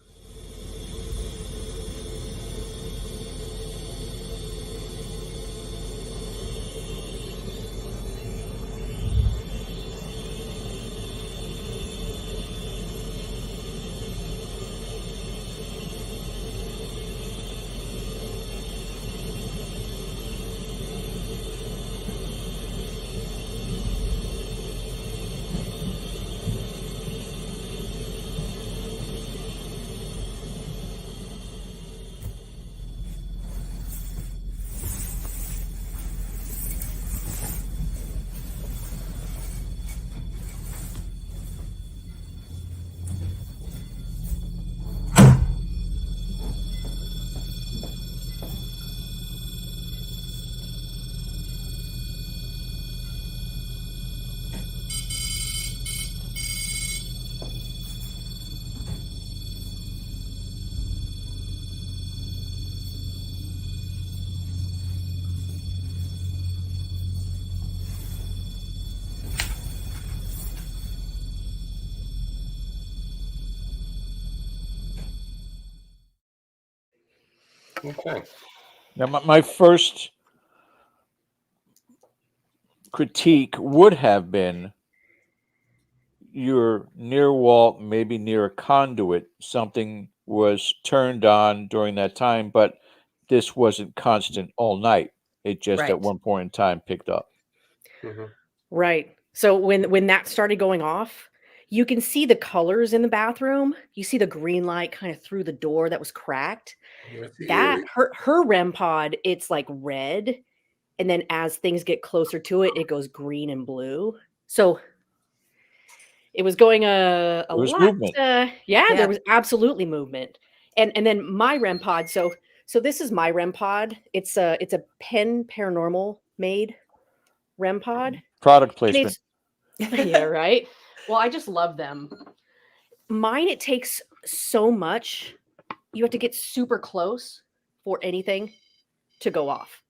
Okay. Now, my first critique would have been you're near a wall, maybe near a conduit. Something was turned on during that time, but this wasn't constant all night. It just at Right. one point in time picked up. Mhm. Right. So when that started going off, you can see the colors in the bathroom. You see the green light kind of through the door that was cracked. That's That eerie. her REM pod, it's like red, and then as things get closer to it, it goes green and blue. So it was going a There was lot. movement. Yeah, there Yeah. was absolutely movement. And then my REM pod. So this is my REM pod. It's a Penn Paranormal made REM pod. Product And placement. it's yeah, right. Well, I just love them. Mine, it takes so much. You have to get super close for anything to go off.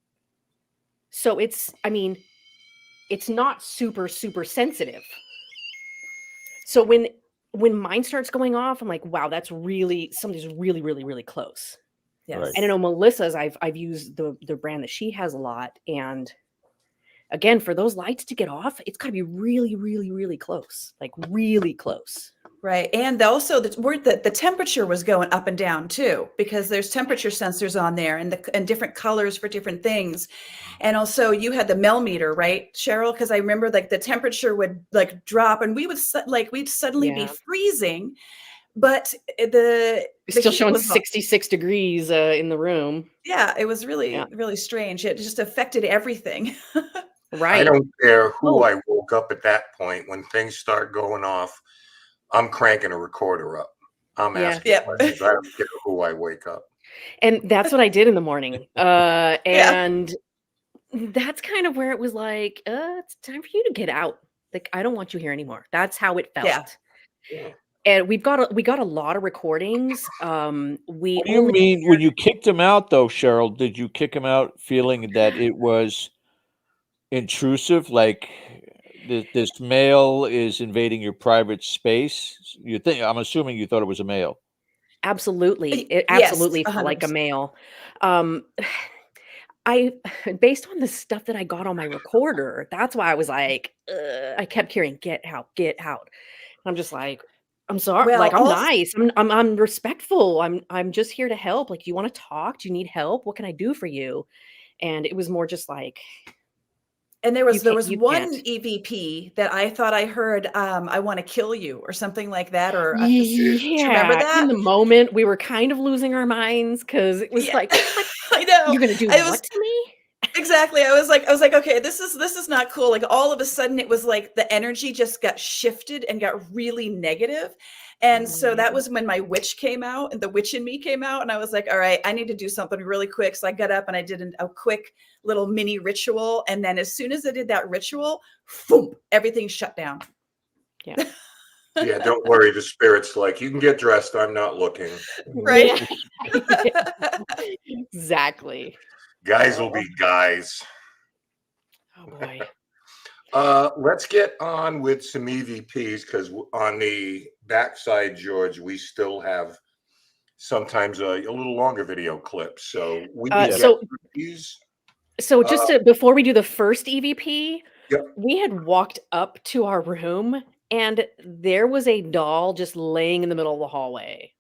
So it's not super, super sensitive. So when mine starts going off, I'm like, wow, that's really something's really, really, really close. Yes. Right. And I know Melissa's, I've used the brand that she has a lot. And again, for those lights to get off, it's gotta be really, really, really close. Like really close. Right. And also the temperature was going up and down too, because there's temperature sensors on there and different colors for different things. And also you had the meter, right, Cheryl? Because I remember like the temperature would like drop and we'd suddenly be Yeah. freezing, but the It's still heat showing was 66 degrees in the room. yeah, it was really, Yeah. really strange. It just affected everything. I Right. don't care who Oh. I woke up at that point. When things start going off, I'm cranking a recorder up. I'm Yeah. asking Yep. questions. I don't care who I wake up. And that's what I did in the morning. Yeah. And that's kind of where it was like, it's time for you to get out. Like, I don't want you here anymore. That's how it felt. Yeah. Yeah. And we got a lot of recordings. We What do you mean when you kicked him out, though, Cheryl? Did you kick him out feeling that it was intrusive, like this male is invading your private space? I'm assuming you thought it was a male. absolutely, it Yes, absolutely felt like a 100%. male. I based on the stuff that I got on my recorder, that's why I was like, I kept hearing, "Get out, get out." I'm just like, I'm sorry, Well, like I'm also, nice, I'm respectful, I'm just here to help. Like, you want to talk? Do you need help? What can I do for you? And it was more just like, and there was you one can't. EVP that I thought I heard, I want to kill you or something like that. Or do you remember Yeah, in that? the moment we were kind of losing our minds because it was Yeah, like, what? I know. You're gonna do It was what to me? Exactly. I was like, okay, this is not cool. Like all of a sudden it was like the energy just got shifted and got really negative. And so that was when my witch came out and the witch in me came out. And I was like, all right, I need to do something really quick. So I got up and I did a quick little mini ritual. And then as soon as I did that ritual, boom, everything shut down. Yeah. Yeah, don't worry. The spirit's like, you can get dressed. I'm not looking. Right. Exactly. Guys will be guys. Oh boy. Let's get on with some EVPs because on the backside, George, we still have sometimes a little longer video clips. So we can get through these. So just before we do the first EVP, Yep. we had walked up to our room and there was a doll just laying in the middle of the hallway.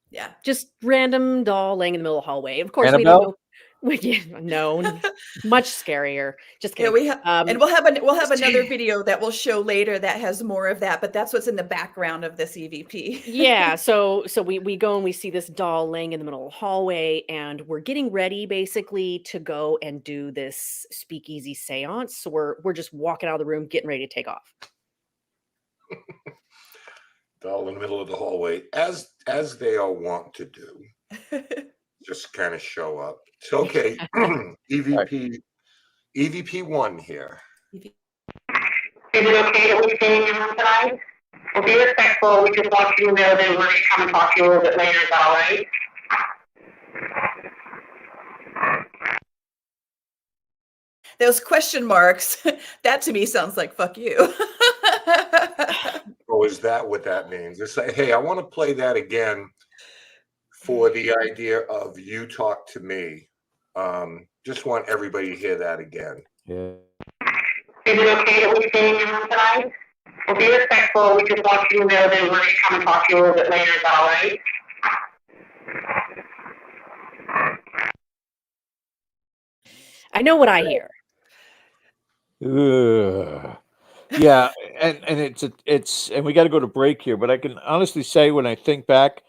Yeah. Just random doll laying in the middle of the hallway. Of course, Annabelle? we don't know. No, much scarier. Just kidding. Yeah, we have, and we'll have another video that we'll show later that has more of that. But that's what's in the background of this EVP. Yeah, so we go and we see this doll laying in the middle of the hallway, and we're getting ready basically to go and do this speakeasy seance. So we're just walking out of the room, getting ready to take off. Doll in the middle of the hallway, as they are wont to do. Just kind of show up. So, okay, EVP 1 here. Is it okay that we stay in your room tonight? We'll be respectful. We just want you to know that we're going to come and talk to you a little bit later. Is that all right? Those question marks, that to me sounds like fuck you. Oh, is that what that means? It's like, hey, I want to play that again for the idea of you talk to me. Just want everybody to hear that again. Yeah. Is it okay that we stay in your room tonight? We'll be respectful. We just want you to know that we're going to come and talk to you a little bit later. Is that all right? I know what I hear. Ugh. Yeah, and it's and we got to go to break here, but I can honestly say when I think back,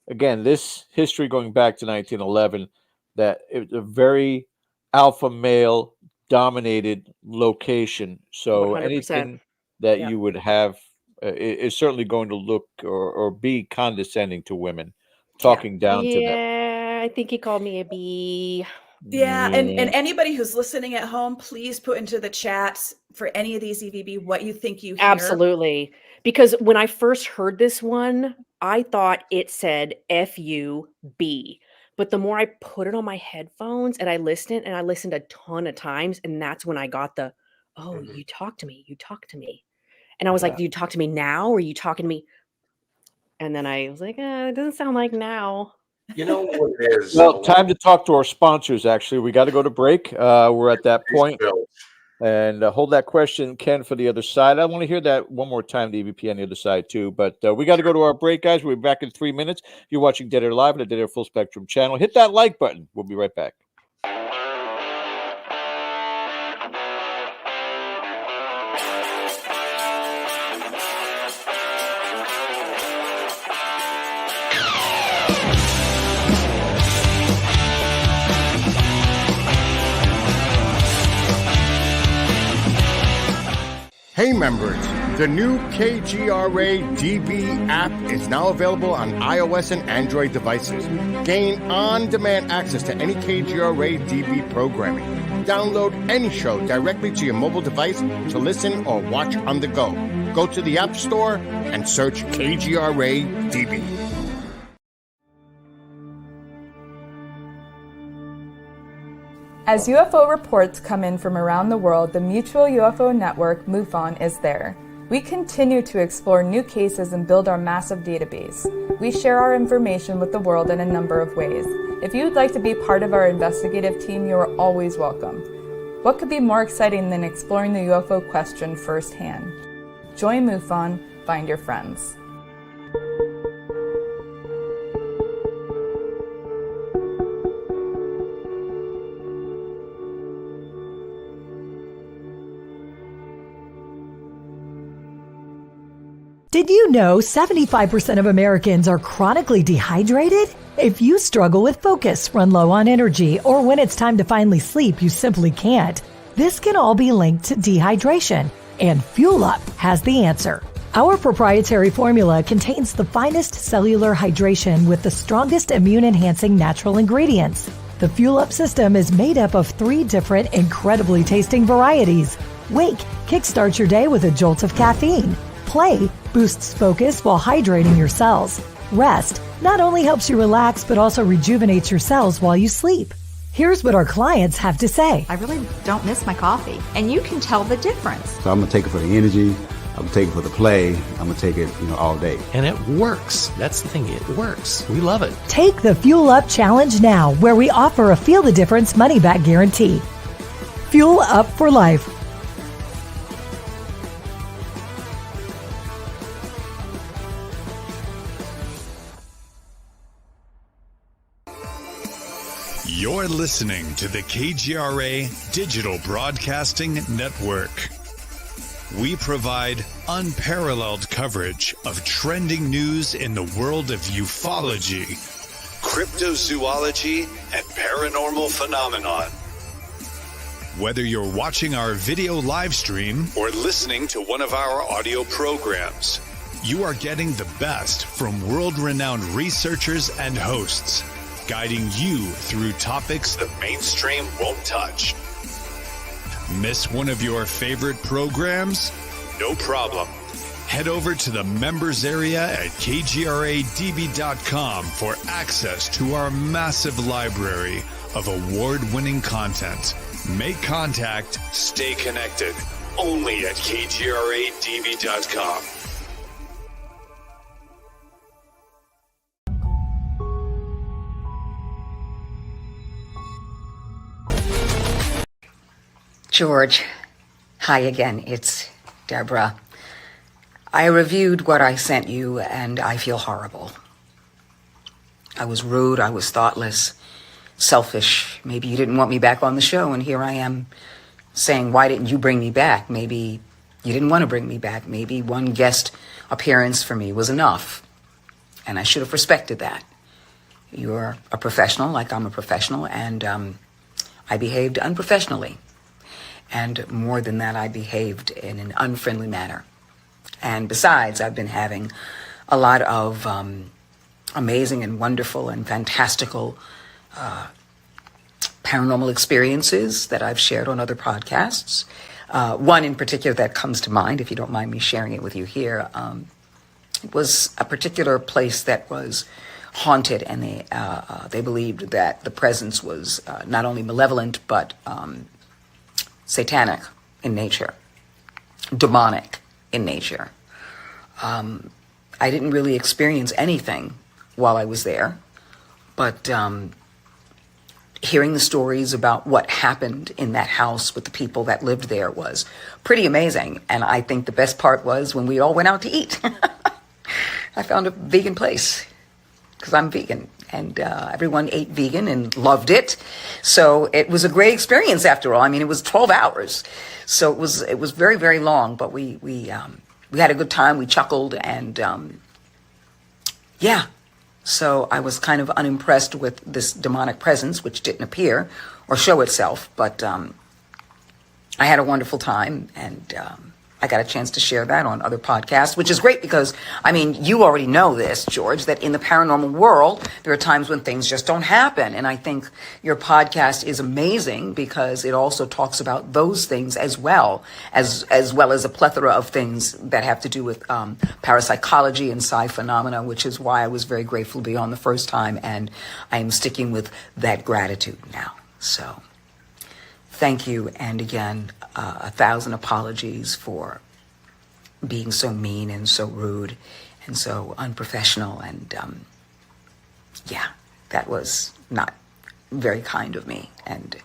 again, this history going back to 1911, that it was a very alpha male dominated location. So 100%. anything that Yeah. you would have is certainly going to look or be condescending to women, talking down to them. Yeah, I think he called me a bee. Yeah, and anybody who's listening at home, please put into the chats for any of these EVB what you think you hear. Absolutely. Because when I first heard this one, I thought it said FUB. But the more I put it on my headphones and I listened a ton of times, and that's when I got the, oh, you talk to me. And I was like, do you talk to me now or are you talking to me? And then I was like, it doesn't sound like now. You know what it is? Well, time to talk to our sponsors, actually. We got to go to break. We're at that point. And hold that question, Ken, for the other side. I want to hear that one more time, the EVP on the other side, too. But we got to go to our break, guys. We'll be back in 3 minutes. If you're watching Dead Air Live on the Dead Air Full Spectrum channel, hit that like button. We'll be right back. Hey members, the new KGRA DB app is now available on iOS and Android devices. Gain on-demand access to any KGRA DB programming. Download any show directly to your mobile device to listen or watch on the go. Go to the App Store and search KGRA DB. As UFO reports come in from around the world, the Mutual UFO Network, MUFON, is there. We continue to explore new cases and build our massive database. We share our information with the world in a number of ways. If you'd like to be part of our investigative team, you are always welcome. What could be more exciting than exploring the UFO question firsthand? Join MUFON, find your friends. Did you know 75% of Americans are chronically dehydrated? If you struggle with focus, run low on energy, or when it's time to finally sleep, you simply can't, this can all be linked to dehydration, and Fuel Up has the answer. Our proprietary formula contains the finest cellular hydration with the strongest immune-enhancing natural ingredients. The Fuel Up system is made up of 3 different incredibly tasting varieties. Wake kickstarts your day with a jolt of caffeine. Play boosts focus while hydrating your cells. Rest not only helps you relax, but also rejuvenates your cells while you sleep. Here's what our clients have to say. I really don't miss my coffee, and you can tell the difference. So I'm gonna take it for the energy. I'm gonna take it for the play. I'm gonna take it, all day. And it works. That's the thing. It works. We love it. Take the Fuel Up Challenge now, where we offer a Feel the Difference money-back guarantee. Fuel Up for life. You're listening to the KGRA Digital Broadcasting Network. We provide unparalleled coverage of trending news in the world of ufology, cryptozoology, and paranormal phenomenon. Whether you're watching our video live stream or listening to one of our audio programs, you are getting the best from world-renowned researchers and hosts, guiding you through topics the mainstream won't touch. Miss one of your favorite programs? No problem. Head over to the members area at kgradb.com for access to our massive library of award-winning content. Make contact, stay connected, only at kgradb.com. George, hi again, it's Deborah. I reviewed what I sent you and I feel horrible. I was rude, I was thoughtless, selfish. Maybe you didn't want me back on the show, and here I am saying, why didn't you bring me back? Maybe you didn't want to bring me back. Maybe one guest appearance for me was enough, and I should have respected that. You're a professional like I'm a professional, and I behaved unprofessionally. And more than that, I behaved in an unfriendly manner. And besides, I've been having a lot of amazing and wonderful and fantastical paranormal experiences that I've shared on other podcasts. One in particular that comes to mind, if you don't mind me sharing it with you here, it was a particular place that was haunted, and they believed that the presence was not only malevolent, but satanic in nature, demonic in nature. I didn't really experience anything while I was there, but hearing the stories about what happened in that house with the people that lived there was pretty amazing. And I think the best part was when we all went out to eat. I found a vegan place because I'm vegan, and everyone ate vegan and loved it. So it was a great experience after all. I mean, it was 12 hours. So it was very, very long, but we had a good time. We chuckled, and yeah. So I was kind of unimpressed with this demonic presence, which didn't appear or show itself, but I had a wonderful time, and I got a chance to share that on other podcasts, which is great because, I mean, you already know this, George, that in the paranormal world, there are times when things just don't happen. And I think your podcast is amazing because it also talks about those things as well as a plethora of things that have to do with parapsychology and psi phenomena, which is why I was very grateful to be on the first time. And I am sticking with that gratitude now. So thank you. And again, 1,000 apologies for being so mean and so rude and so unprofessional. And yeah, that was not very kind of me. And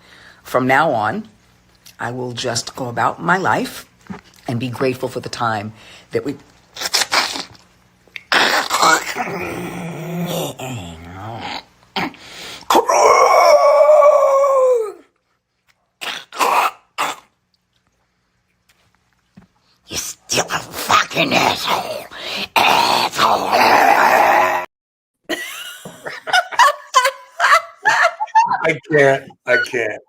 from now on, I will just go about my life and be grateful for the time that we... You're still a fucking asshole. I can't. I can't.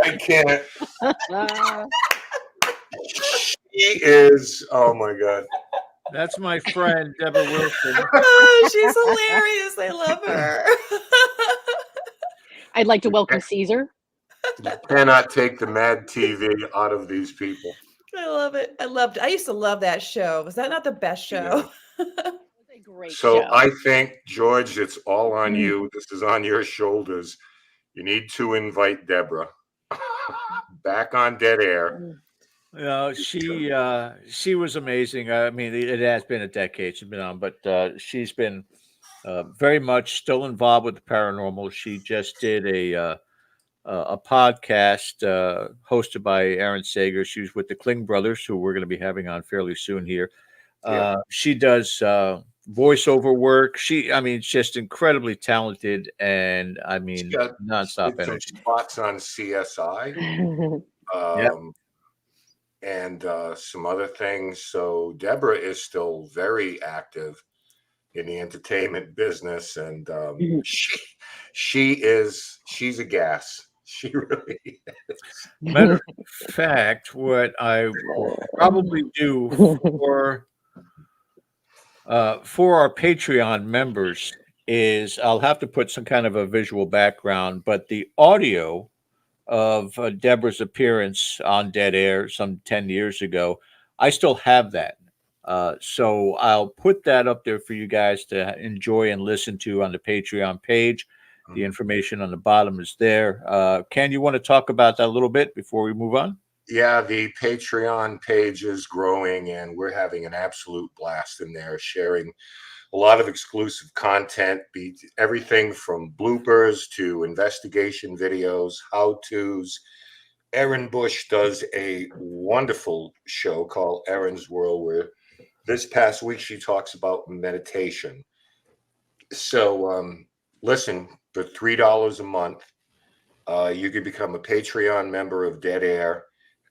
I can't. She is. Oh my God. That's my friend Deborah Wilson. Oh, she's hilarious. I love her. I'd like to welcome Caesar. You cannot take the Mad TV out of these people. I love it. I used to love that show. Was that not the best show? Great so show. I think, George, it's all on you. This is on your shoulders. You need to invite Deborah back on Dead Air. She was amazing. I mean, it has been a decade she's been on, but she's been very much still involved with the paranormal. She just did a podcast hosted by Aaron Sager. She was with the Kling brothers, who we're going to be having on fairly soon here. She does voiceover work. It's just incredibly talented, and I mean, nonstop Did some energy. spots on CSI. And some other things. So Deborah is still very active in the entertainment business, and she's a gas. She really is. Matter of fact, what I will probably do for our Patreon members is I'll have to put some kind of a visual background, but the audio of Deborah's appearance on Dead Air some 10 years ago, I still have that. So I'll put that up there for you guys to enjoy and listen to on the Patreon page. The information on the bottom is there. Ken, you want to talk about that a little bit before we move on? Yeah, the Patreon page is growing, and we're having an absolute blast in there, sharing a lot of exclusive content, everything from bloopers to investigation videos, how-tos. Erin Bush does a wonderful show called Erin's World, where this past week she talks about meditation. So listen, for $3 a month, you could become a Patreon member of Dead Air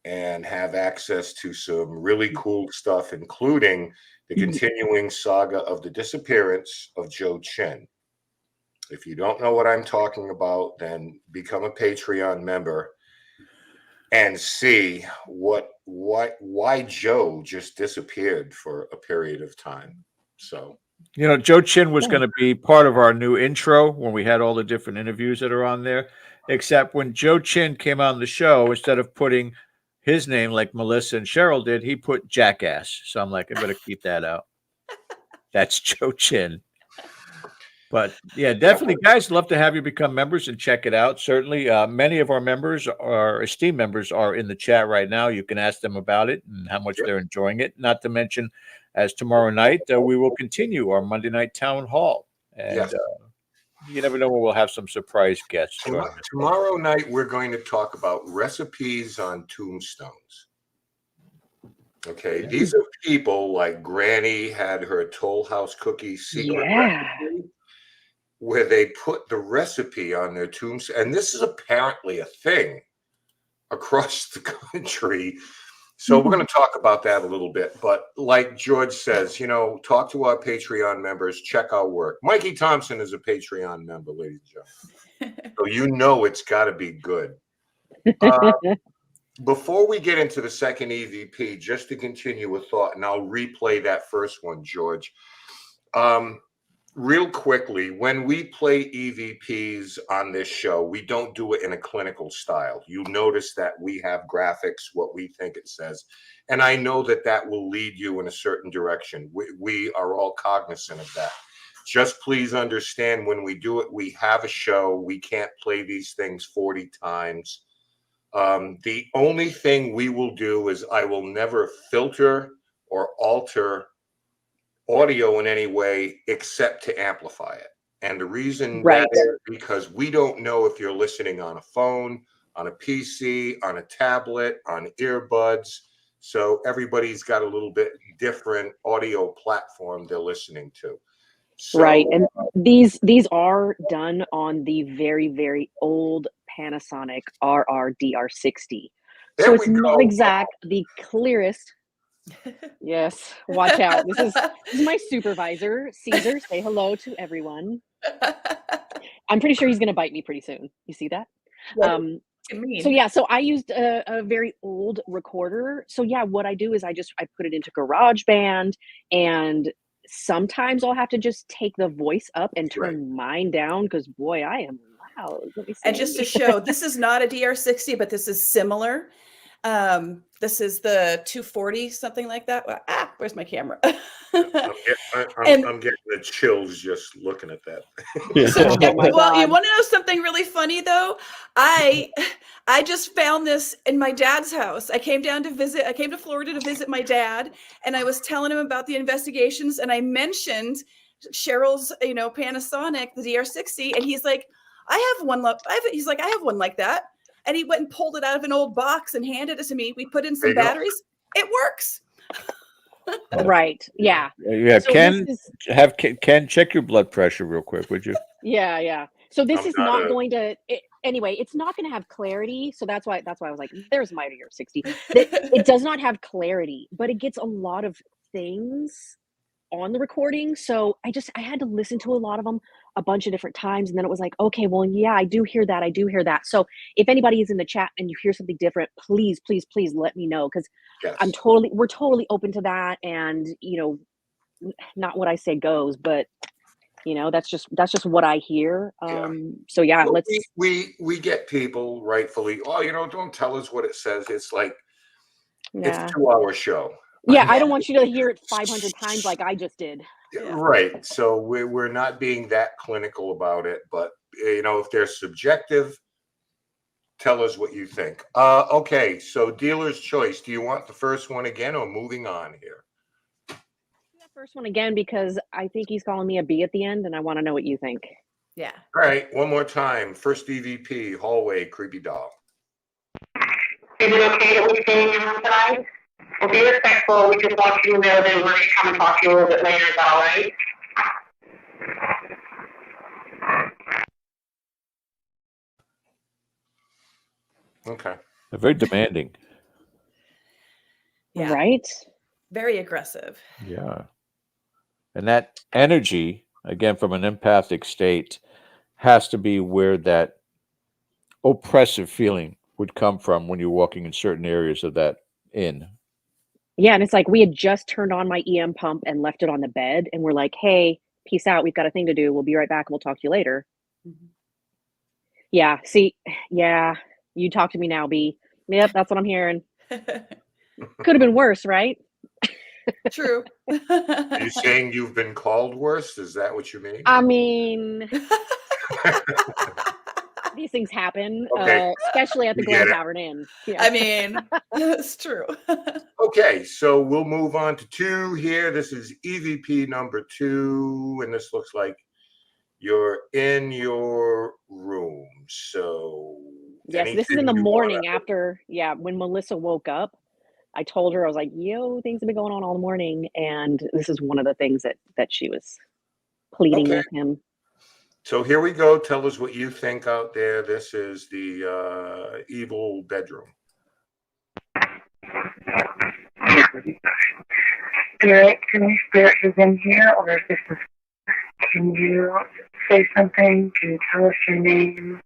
and have access to some really cool stuff, including the continuing saga of the disappearance of Joe Chin. If you don't know what I'm talking about, then become a Patreon member and see why Joe just disappeared for a period of time. So, Joe Chin was going to be part of our new intro when we had all the different interviews that are on there, except when Joe Chin came on the show, instead of putting his name like Melissa and Cheryl did, he put Jackass. So I'm like, I better keep that out. That's Joe Chin. But yeah, definitely, guys, love to have you become members and check it out. Certainly, many of our members, our esteemed members, are in the chat right now. You can ask them about it and how much they're enjoying it. Not to mention, as tomorrow night, we will continue our Monday night town hall. And you never know when we'll have some surprise guests. Tomorrow night, we're going to talk about recipes on tombstones. Okay, these are people like Granny had her Toll House cookie secret recipe, where they put the recipe on their tombstone. And this is apparently a thing across the country. So we're going to talk about that a little bit. But like George says, talk to our Patreon members, check our work. Mikey Thompson is a Patreon member, ladies and gentlemen. So it's got to be good. Before we get into the second EVP, just to continue a thought, and I'll replay that first one, George. Real quickly, when we play EVPs on this show, we don't do it in a clinical style. You notice that we have graphics, what we think it says. And I know that will lead you in a certain direction. We are all cognizant of that. Just please understand, when we do it, we have a show. We can't play these things 40 times. The only thing we will do is I will never filter or alter audio in any way except to amplify it. And the reason that is because we don't know if you're listening on a phone, on a PC, on a tablet, on earbuds. So everybody's got a little bit different audio platform they're listening to. So, right. And these are done on the very, very old Panasonic RRDR60. So it's not the clearest. Yes, watch out. This is my supervisor, Caesar. Say hello to everyone. I'm pretty sure he's gonna bite me pretty soon. You see that? What Um, do you mean? so yeah, so I used a very old recorder. So yeah, what I do is I put it into GarageBand, and sometimes I'll have to just take the voice up and turn mine down because boy, I am loud. Let me see. And just to show, this is not a DR60, but this is similar. This is the 240, something like that. Where's my camera? I'm getting the chills just looking at that. Well, you want to know something really funny though? I just found this in my dad's house. I came to Florida to visit my dad, and I was telling him about the investigations, and I mentioned Cheryl's, Panasonic, the DR60, and he's like, I have one like that. And he went and pulled it out of an old box and handed it to me. We put in some batteries. It works. Right. Yeah. Yeah. So Ken check your blood pressure real quick, would you? Yeah. So this is not going to anyway, it's not going to have clarity. So that's why I was like, there's my DR60. It does not have clarity, but it gets a lot of things on the recording. So I had to listen to a lot of them a bunch of different times. And then it was like, okay, well, yeah, I do hear that. So if anybody is in the chat and you hear something different, please let me know. Cause we're totally open to that. And not what I say goes, but that's just what I hear. So yeah, well, we get people rightfully, don't tell us what it says. It's like, it's a 2-hour show. Yeah, I don't want you to hear it 500 times like I just did. Right. So we're not being that clinical about it, but if they're subjective, tell us what you think. Okay, so dealer's choice. Do you want the first one again or moving on here? First one again because I think he's calling me a B at the end, and I want to know what you think. Yeah. All right, one more time. First EVP, hallway, creepy doll. Is it okay that we stay in your room tonight? Well, be respectful. We just want you to know that we're going to come and talk to you a little bit later. Is that all right? Okay. They're very demanding. Yeah. Right? Very aggressive. Yeah. And that energy, again, from an empathic state, has to be where that oppressive feeling would come from when you're walking in certain areas of that inn. Yeah, and it's like we had just turned on my EM pump and left it on the bed, and we're like, hey, peace out. We've got a thing to do. We'll be right back. And we'll talk to you later. Mm-hmm. Yeah, see, yeah, you talk to me now, B. Yep, that's what I'm hearing. Could have been worse, right? True. Are you saying you've been called worse? Is that what you mean? I mean, these things happen, especially at the Glen Tavern Inn. Yeah. I mean, it's true. Okay, so we'll move on to 2 here. This is EVP number 2, and this looks like you're in your room. So yes, this is in the morning after, when Melissa woke up. I told her, I was like, yo, things have been going on all morning. And this is one of the things that she was pleading with him. So here we go. Tell us what you think out there. This is the evil bedroom. Spirit, is in here, or is this can you say something? Can you tell us your name?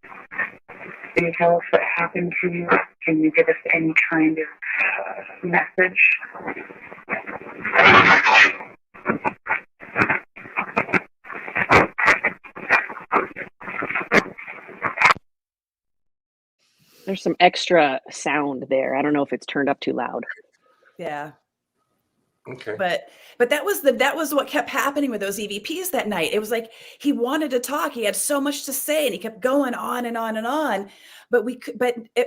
Can you tell us what happened to you? Can you give us any kind of message? There's some extra sound there. I don't know if it's turned up too loud. Yeah. Okay. But that was what kept happening with those EVPs that night. It was like he wanted to talk. He had so much to say, and he kept going on and on and on. But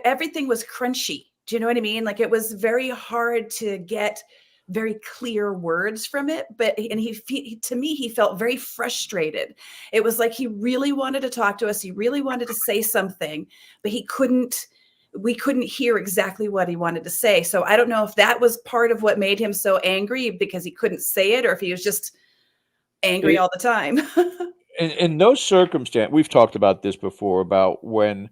everything was crunchy. Do you know what I mean? Like it was very hard to get very clear words from it. And to me, he felt very frustrated. It was like he really wanted to talk to us. He really wanted to say something, but we couldn't hear exactly what he wanted to say. So I don't know if that was part of what made him so angry because he couldn't say it, or if he was just angry all the time. In those circumstances, we've talked about this before, about when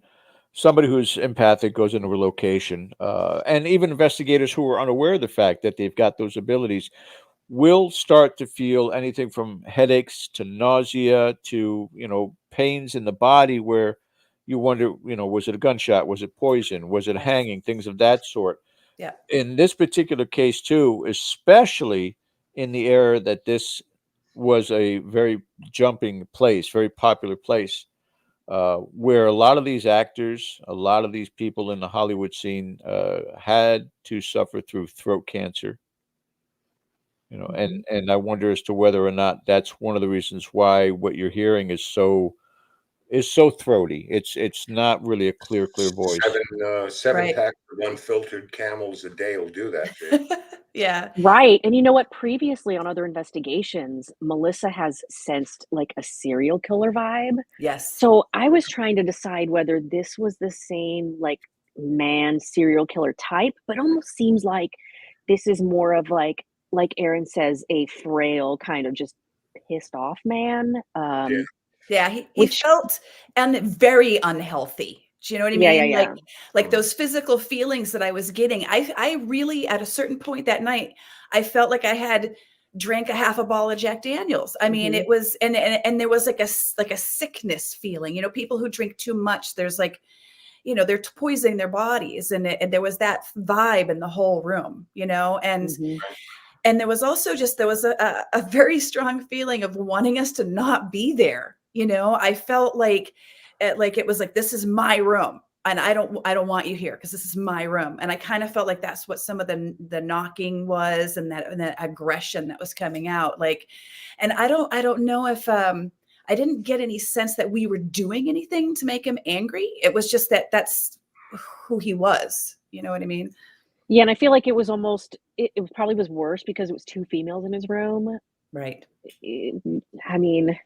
somebody who's empathic goes into a location, and even investigators who are unaware of the fact that they've got those abilities, will start to feel anything from headaches to nausea to, pains in the body where you wonder, was it a gunshot? Was it poison? Was it hanging? Things of that sort. Yeah. In this particular case, too, especially in the era that this was a very jumping place, very popular place, where a lot of these actors, a lot of these people in the Hollywood scene had to suffer through throat cancer. And I wonder as to whether or not that's one of the reasons why what you're hearing is so throaty. It's not really a clear voice. Seven Right. packs of unfiltered Camels a day will do that to you. Yeah. Right. And you know what? Previously on other investigations, Melissa has sensed like a serial killer vibe. Yes. So I was trying to decide whether this was the same like man serial killer type, but almost seems like this is more of like Aaron says, a frail kind of just pissed off man. Yeah, he Which- felt very unhealthy. Do you know what I Yeah, mean? yeah, yeah. Like those physical feelings that I was getting. I really, at a certain point that night, I felt like I had drank a half a bottle of Jack Daniels. I mean, it was, and there was like a sickness feeling. People who drink too much, there's like, they're poisoning their bodies, and there was that vibe in the whole room. And there was also there was a very strong feeling of wanting us to not be there. I felt like it was like, this is my room and I don't want you here because this is my room. And I kind of felt like that's what some of the knocking was, and that aggression that was coming out. And I don't know if I didn't get any sense that we were doing anything to make him angry. It was just that's who he was. You know what I mean? Yeah, and I feel like it was almost it probably was worse because it was two females in his room. Right. I mean,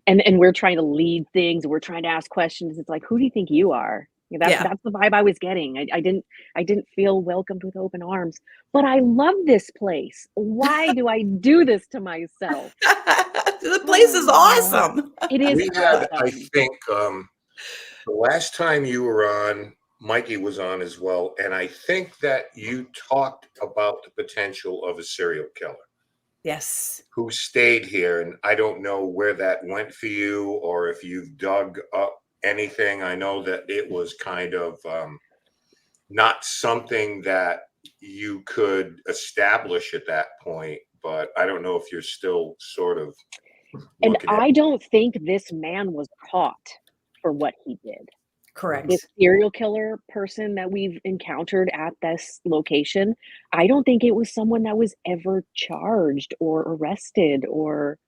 and we're trying to lead things, we're trying to ask questions. It's like, who do you think you are? That's the vibe I was getting. I didn't feel welcomed with open arms. But I love this place. Why do I do this to myself? The place is awesome. It is. We had, I think, the last time you were on, Mikey was on as well, and I think that you talked about the potential of a serial killer. Yes. Who stayed here, and I don't know where that went for you, or if you've dug up anything. I know that it was kind of not something that you could establish at that point, but I don't know if you're still sort of and I don't think this man was caught for what he did. Correct. This serial killer person that we've encountered at this location, I don't think it was someone that was ever charged or arrested or.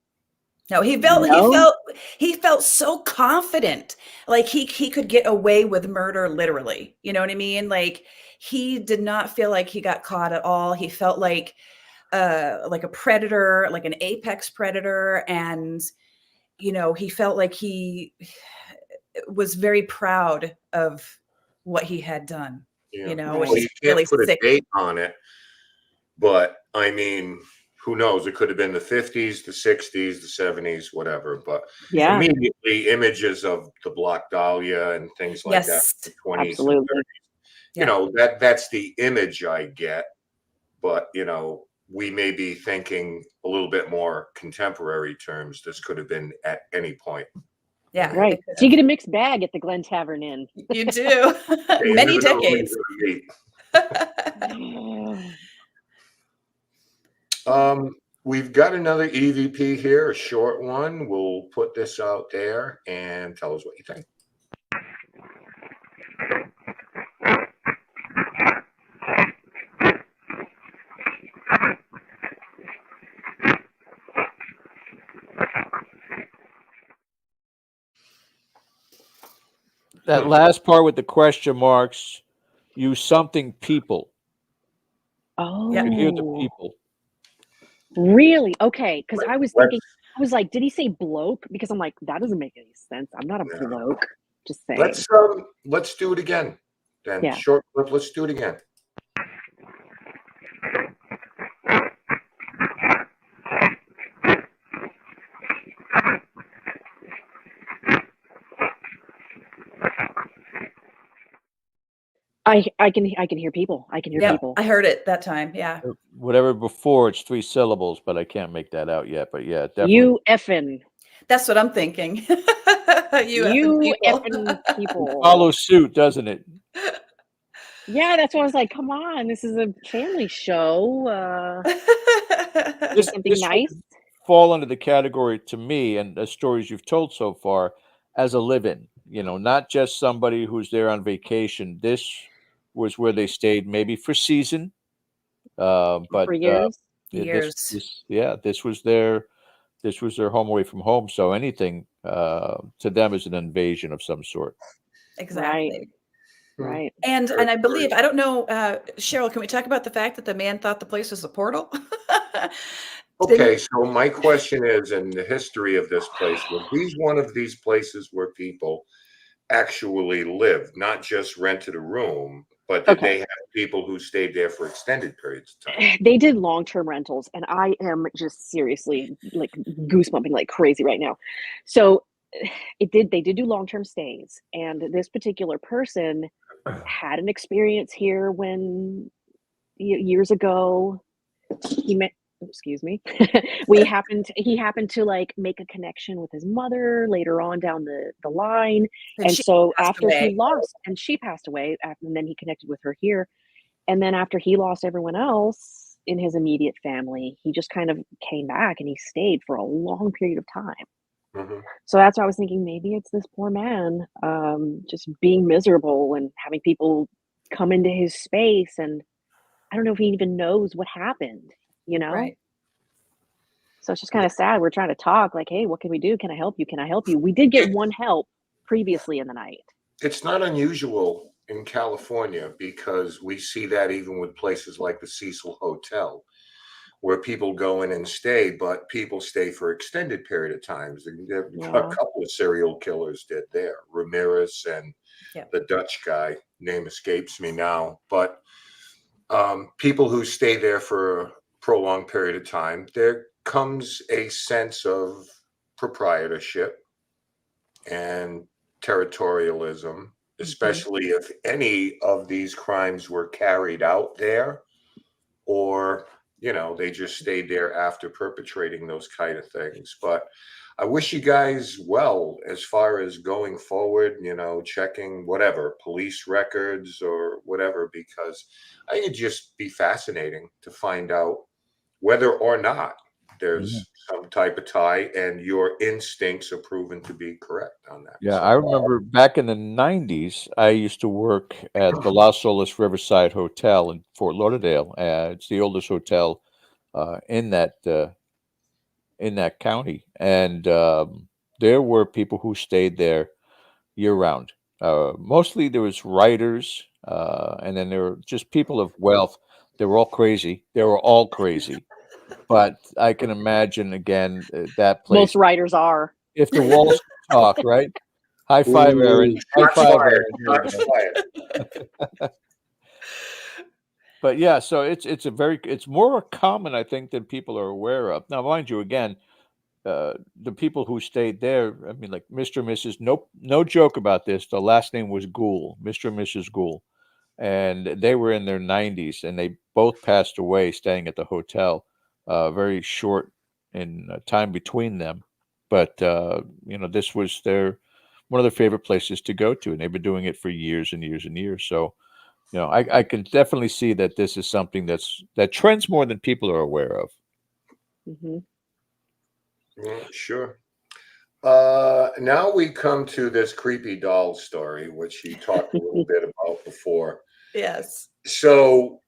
No, he felt so confident, like he could get away with murder, literally. You know what I mean? Like, he did not feel like he got caught at all. He felt like a predator, like an apex predator, and he felt like he was very proud of what he had done. Well, which is you can't really put sick. a date on it, but I mean, who knows? It could have been the 50s, the 60s, the 70s, whatever. But immediately images of the Black Dahlia and things like that, the 20s, absolutely. and 30s. That's the image I get. But we may be thinking a little bit more contemporary terms. This could have been at any point. Yeah. Right. So you get a mixed bag at the Glen Tavern Inn. You do. Many decades. We've got another EVP here, a short one. We'll put this out there and tell us what you think. That last part with the question marks, use something people. Oh, you can hear the people. Really? Okay, because I was thinking, I was like, did he say bloke? Because I'm like, that doesn't make any sense. I'm not a bloke. Just saying. Let's do it again. Then Yeah. short clip. Let's do it again. I can hear people. I can hear people. I heard it that time. Yeah. whatever before it's 3 syllables, but I can't make that out yet. But yeah, definitely. You effing. That's what I'm thinking. You effing people. Follows suit, doesn't it? Yeah, that's why I was like, come on, this is a family show. This Something nice. would fall under the category to me, and the stories you've told so far, as a live-in. You know, not just somebody who's there on vacation. This was where they stayed, maybe for season, but For years. This was their home away from home. So anything to them is an invasion of some sort. Exactly. Right. And I believe, I don't know, Cheryl, can we talk about the fact that the man thought the place was a portal? Okay, so my question is, in the history of this place, was these one of these places where people actually lived, not just rented a room, but did they have people who stayed there for extended periods of time? They did long-term rentals, and I am just seriously like goosebumping like crazy right now. So they did do long-term stays, and this particular person had an experience here when years ago he met. Excuse me. He happened to like make a connection with his mother later on down the line, and so after he lost, and she passed away, and then he connected with her here, and then after he lost everyone else in his immediate family, he just kind of came back and he stayed for a long period of time. Mm-hmm. So that's why I was thinking maybe it's this poor man just being miserable and having people come into his space, and I don't know if he even knows what happened, you know? Right. So it's just kind of sad. We're trying to talk like, hey, what can we do? Can I help you? Can I help you? We did get one help previously in the night. It's not unusual in California because we see that even with places like the Cecil Hotel, where people go in and stay, but people stay for extended period of times. A couple of serial killers did there, Ramirez and the Dutch guy, name escapes me now. But people who stay there for a prolonged period of time, there comes a sense of proprietorship and territorialism, especially if any of these crimes were carried out there, or they just stayed there after perpetrating those kind of things. But I wish you guys well as far as going forward, checking whatever police records or whatever, because I think it'd just be fascinating to find out whether or not there's some type of tie, and your instincts are proven to be correct on that. Yeah, I remember back in the 90s, I used to work at the Las Olas Riverside Hotel in Fort Lauderdale. It's the oldest hotel in that county, and there were people who stayed there year round. Mostly there was writers, and then there were just people of wealth. They were all crazy. But I can imagine again that place. Most writers are. If the walls talk, right? High five, Aaron. High five, Aaron. But yeah, so it's more common, I think, than people are aware of. Now, mind you, again, the people who stayed there, I mean, like Mr. and Mrs. No joke about this. The last name was Gould, Mr. and Mrs. Gould, and they were in their 90s, and they both passed away staying at the hotel. Very short in time between them, but this was one of their favorite places to go to, and they've been doing it for years and years and years. So, I can definitely see that this is something that trends more than people are aware of. Mm-hmm. Yeah, sure. Now we come to this creepy doll story, which you talked a little bit about before. Yes. So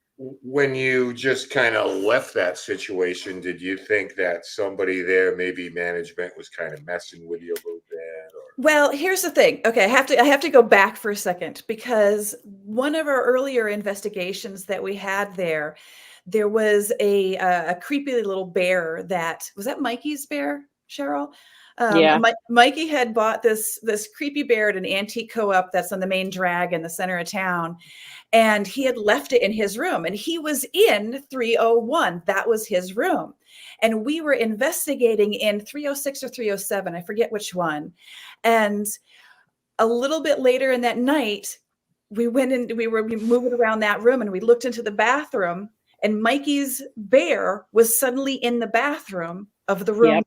when you just kind of left that situation, did you think that somebody there, maybe management, was kind of messing with you a little bit? Well, here's the thing. Okay, I have to go back for a second, because one of our earlier investigations that we had there was a creepy little bear was that Mikey's bear, Cheryl? Yeah. Mikey had bought this creepy bear at an antique co-op that's on the main drag in the center of town, and he had left it in his room, and he was in 301. That was his room. And we were investigating in 306 or 307. I forget which one. And a little bit later in that night, we went in, we were moving around that room, and we looked into the bathroom, And Mikey's bear was suddenly in the bathroom of the room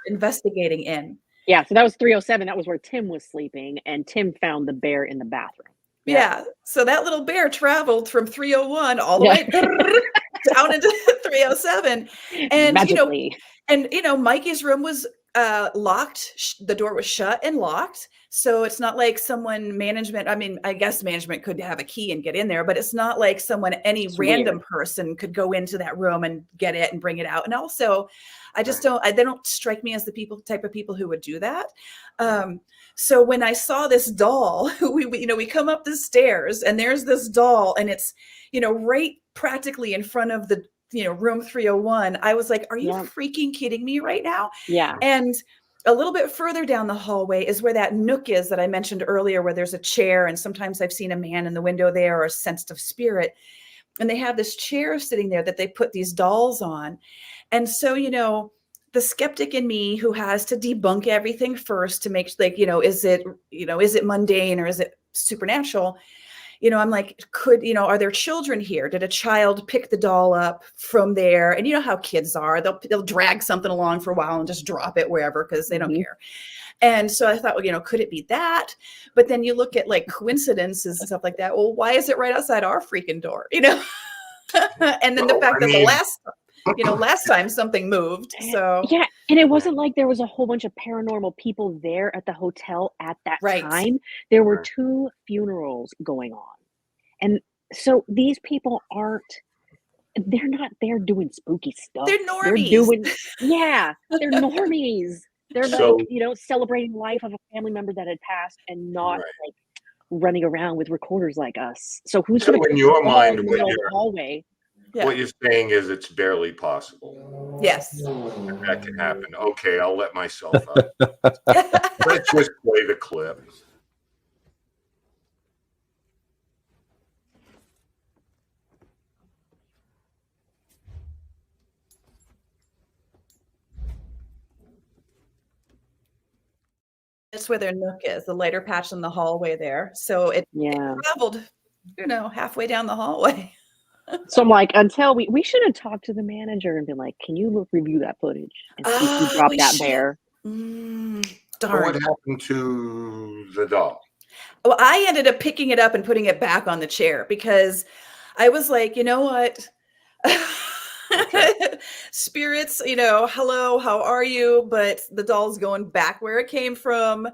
investigating in. Yeah, so that was 307. That was where Tim was sleeping, and Tim found the bear in the bathroom. Yeah. So that little bear traveled from 301 all the way down into 307. And Magically. Mikey's room was locked. The door was shut and locked. So it's not like management, I mean, I guess management could have a key and get in there, but it's not like any random person could go into that room and get it and bring it out. And also, they don't strike me as the type of people who would do that. So when I saw this doll, we come up the stairs and there's this doll and it's, right practically in front of the, room 301. I was like, are you freaking kidding me right now? Yeah. And a little bit further down the hallway is where that nook is that I mentioned earlier, where there's a chair. And sometimes I've seen a man in the window there or a sensitive spirit. And they have this chair sitting there that they put these dolls on. And so, the skeptic in me who has to debunk everything first to make is it mundane or is it supernatural? I'm like, are there children here? Did a child pick the doll up from there? And you know how kids are, they'll drag something along for a while and just drop it wherever because they don't care. And so I thought, could it be that? But then you look at like coincidences and stuff like that. Well, why is it right outside our freaking door? And then the fact that the last time something moved. So yeah, and it wasn't like there was a whole bunch of paranormal people there at the hotel at that time. There were 2 funerals going on. And so these people they're not there doing spooky stuff. They're normies. They're normies. They're like, celebrating life of a family member that had passed and not like running around with recorders like us. So who's going to in your mind in the hallway? What you're saying is it's barely possible. Yes. That can happen. Okay, I'll let myself up. Let's just play the clip. That's where their nook is, the lighter patch in the hallway there. So it traveled, halfway down the hallway. So I'm like, until we should have talked to the manager and been like, can you review that footage and see if you dropped that bear? Darn. So what happened to the doll? Well, I ended up picking it up and putting it back on the chair because I was like, you know what? Spirits, hello, how are you? But the doll's going back where it came from.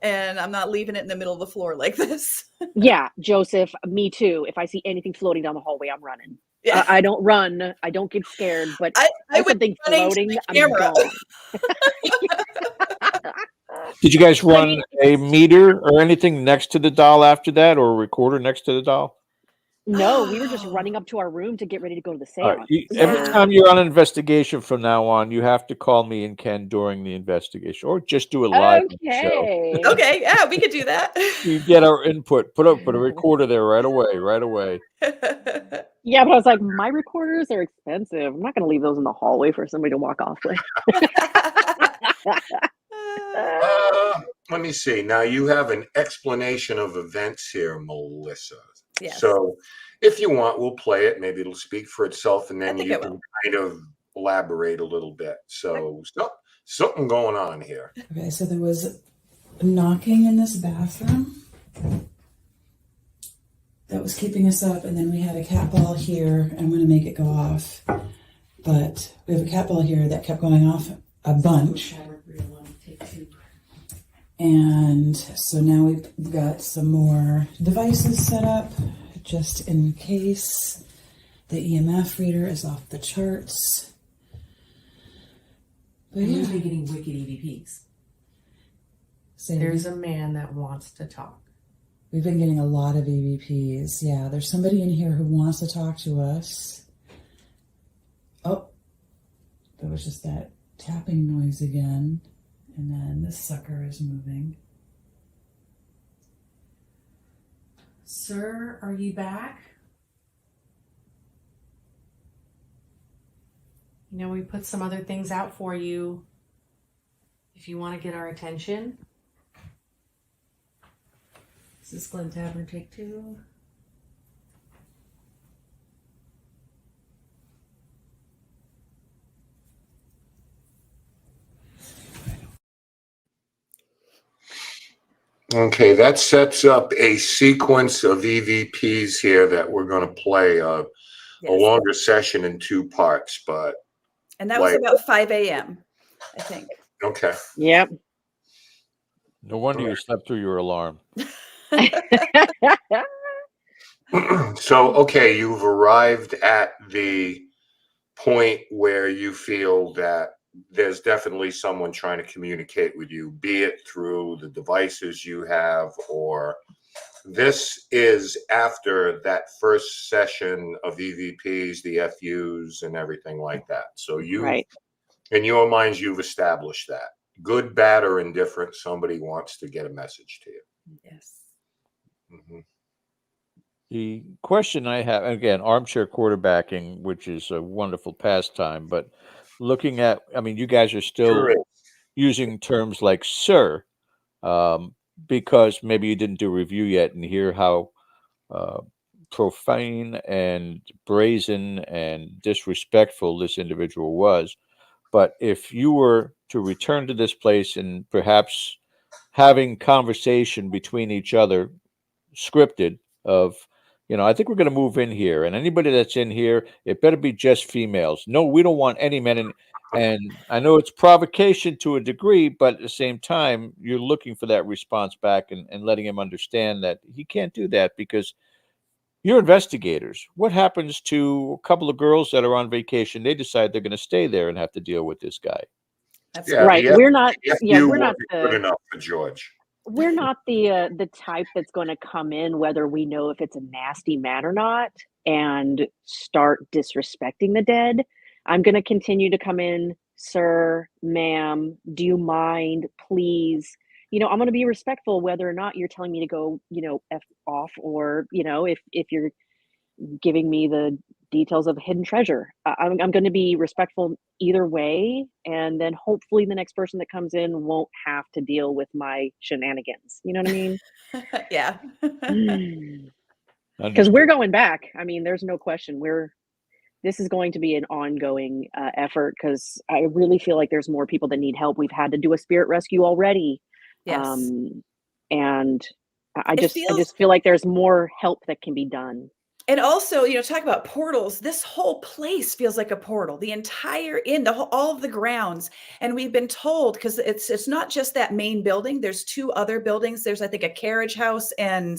And I'm not leaving it in the middle of the floor like this. Yeah, Joseph, me too. If I see anything floating down the hallway, I'm running. Yeah. I don't run. I don't get scared. But I something floating, I'm gone. Did you guys run a meter or anything next to the doll after that, or a recorder next to the doll? No, we were just running up to our room to get ready to go to the seance. Every time you're on an investigation from now on, you have to call me and Ken during the investigation, or just do it live on the show. Okay, yeah, we could do that. You get our input. Put a recorder there right away. Yeah, but I was like, my recorders are expensive. I'm not going to leave those in the hallway for somebody to walk off with. Let me see. Now you have an explanation of events here, Melissa. Yes. So if you want, we'll play it. Maybe it'll speak for itself, and then you can kind of elaborate a little bit. So something going on here. Okay, so there was knocking in this bathroom that was keeping us up, and then we had a cat ball here. I'm going to make it go off, but we have a cat ball here that kept going off a bunch. And so now we've got some more devices set up just in case. The EMF reader is off the charts. But I'm usually getting wicked EVPs. There's a man that wants to talk. We've been getting a lot of EVPs. Yeah, there's somebody in here who wants to talk to us. Oh, there was just that tapping noise again. And then this sucker is moving. Sir, are you back? We put some other things out for you if you want to get our attention. This is Glen Tavern, take 2. Okay, that sets up a sequence of EVPs here that we're going to play a longer session in 2 parts, but And that was about 5 a.m., I think. Okay. Yep. No wonder you slept through your alarm. So, okay, you've arrived at the point where you feel that there's definitely someone trying to communicate with you, be it through the devices you have, or this is after that first session of EVPs, the FUs, and everything like that. So you, Right. in your minds, you've established that. Good, bad, or indifferent, somebody wants to get a message to you. Yes. Mm-hmm. The question I have, again, armchair quarterbacking, which is a wonderful pastime, but looking at, I mean, you guys are still Sure is. using terms like sir, because maybe you didn't do a review yet and hear how profane and brazen and disrespectful this individual was. But if you were to return to this place and perhaps having conversation between each other, scripted, of, I think we're going to move in here, and anybody that's in here, it better be just females. No, we don't want any men in. And I know it's provocation to a degree, but at the same time, you're looking for that response back and letting him understand that he can't do that because you're investigators. What happens to a couple of girls that are on vacation? They decide they're going to stay there and have to deal with this guy. That's right. We're not. Yeah, FU we're not wasn't good enough for George. We're not the type that's going to come in whether we know if it's a nasty man or not and start disrespecting the dead. I'm going to continue to come in, sir, ma'am, do you mind, please? I'm going to be respectful whether or not you're telling me to go, F off, or, if you're giving me the details of hidden treasure. I'm going to be respectful either way, and then hopefully the next person that comes in won't have to deal with my shenanigans. You know what I mean? Yeah. Because we're going back. I mean, there's no question. This is going to be an ongoing effort because I really feel like there's more people that need help. We've had to do a spirit rescue already. Yes. And I just feel like there's more help that can be done. And also, talk about portals. This whole place feels like a portal. The entire inn, all of the grounds. And we've been told, because it's not just that main building. There's 2 other buildings. There's, I think, a carriage house and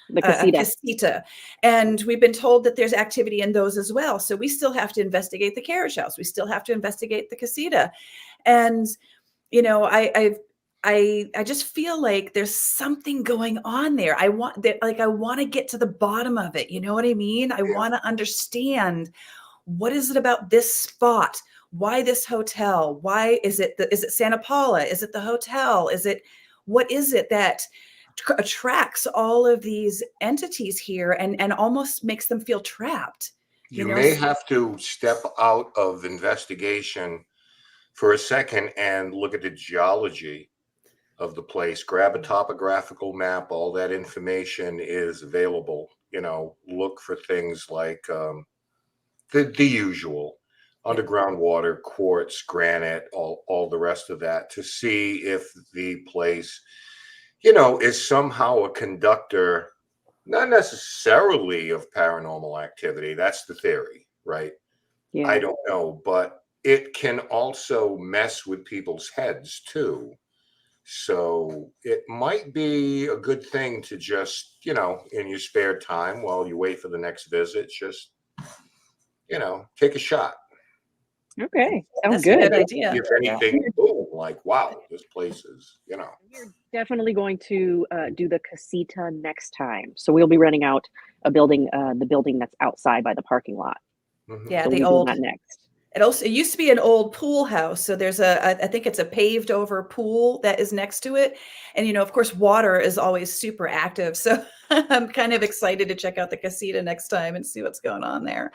the casita. A casita. And we've been told that there's activity in those as well. So we still have to investigate the carriage house. We still have to investigate the casita. And, I just feel like there's something going on there. I want to get to the bottom of it. You know what I mean? I want to understand, what is it about this spot? Why this hotel? Why is it Santa Paula? Is it the hotel? What is it that attracts all of these entities here and almost makes them feel trapped? You may have to step out of investigation for a second and look at the geology of the place. Grab a topographical map. All that information is available. Look for things like the usual underground water, quartz, granite, all the rest of that, to see if the place, is somehow a conductor, not necessarily of paranormal activity. That's the theory, right? Yeah. I don't know, but it can also mess with people's heads too. So it might be a good thing to just, in your spare time while you wait for the next visit, just, take a shot. Okay. Sounds That's a good. good idea. If anything, boom, like, wow, this place is, We're definitely going to do the casita next time. So we'll be renting out a building, the building that's outside by the parking lot. Yeah, So the we'll be doing old. that next. It used to be an old pool house. So there's I think it's a paved over pool that is next to it. And, of course, water is always super active. So I'm kind of excited to check out the casita next time and see what's going on there.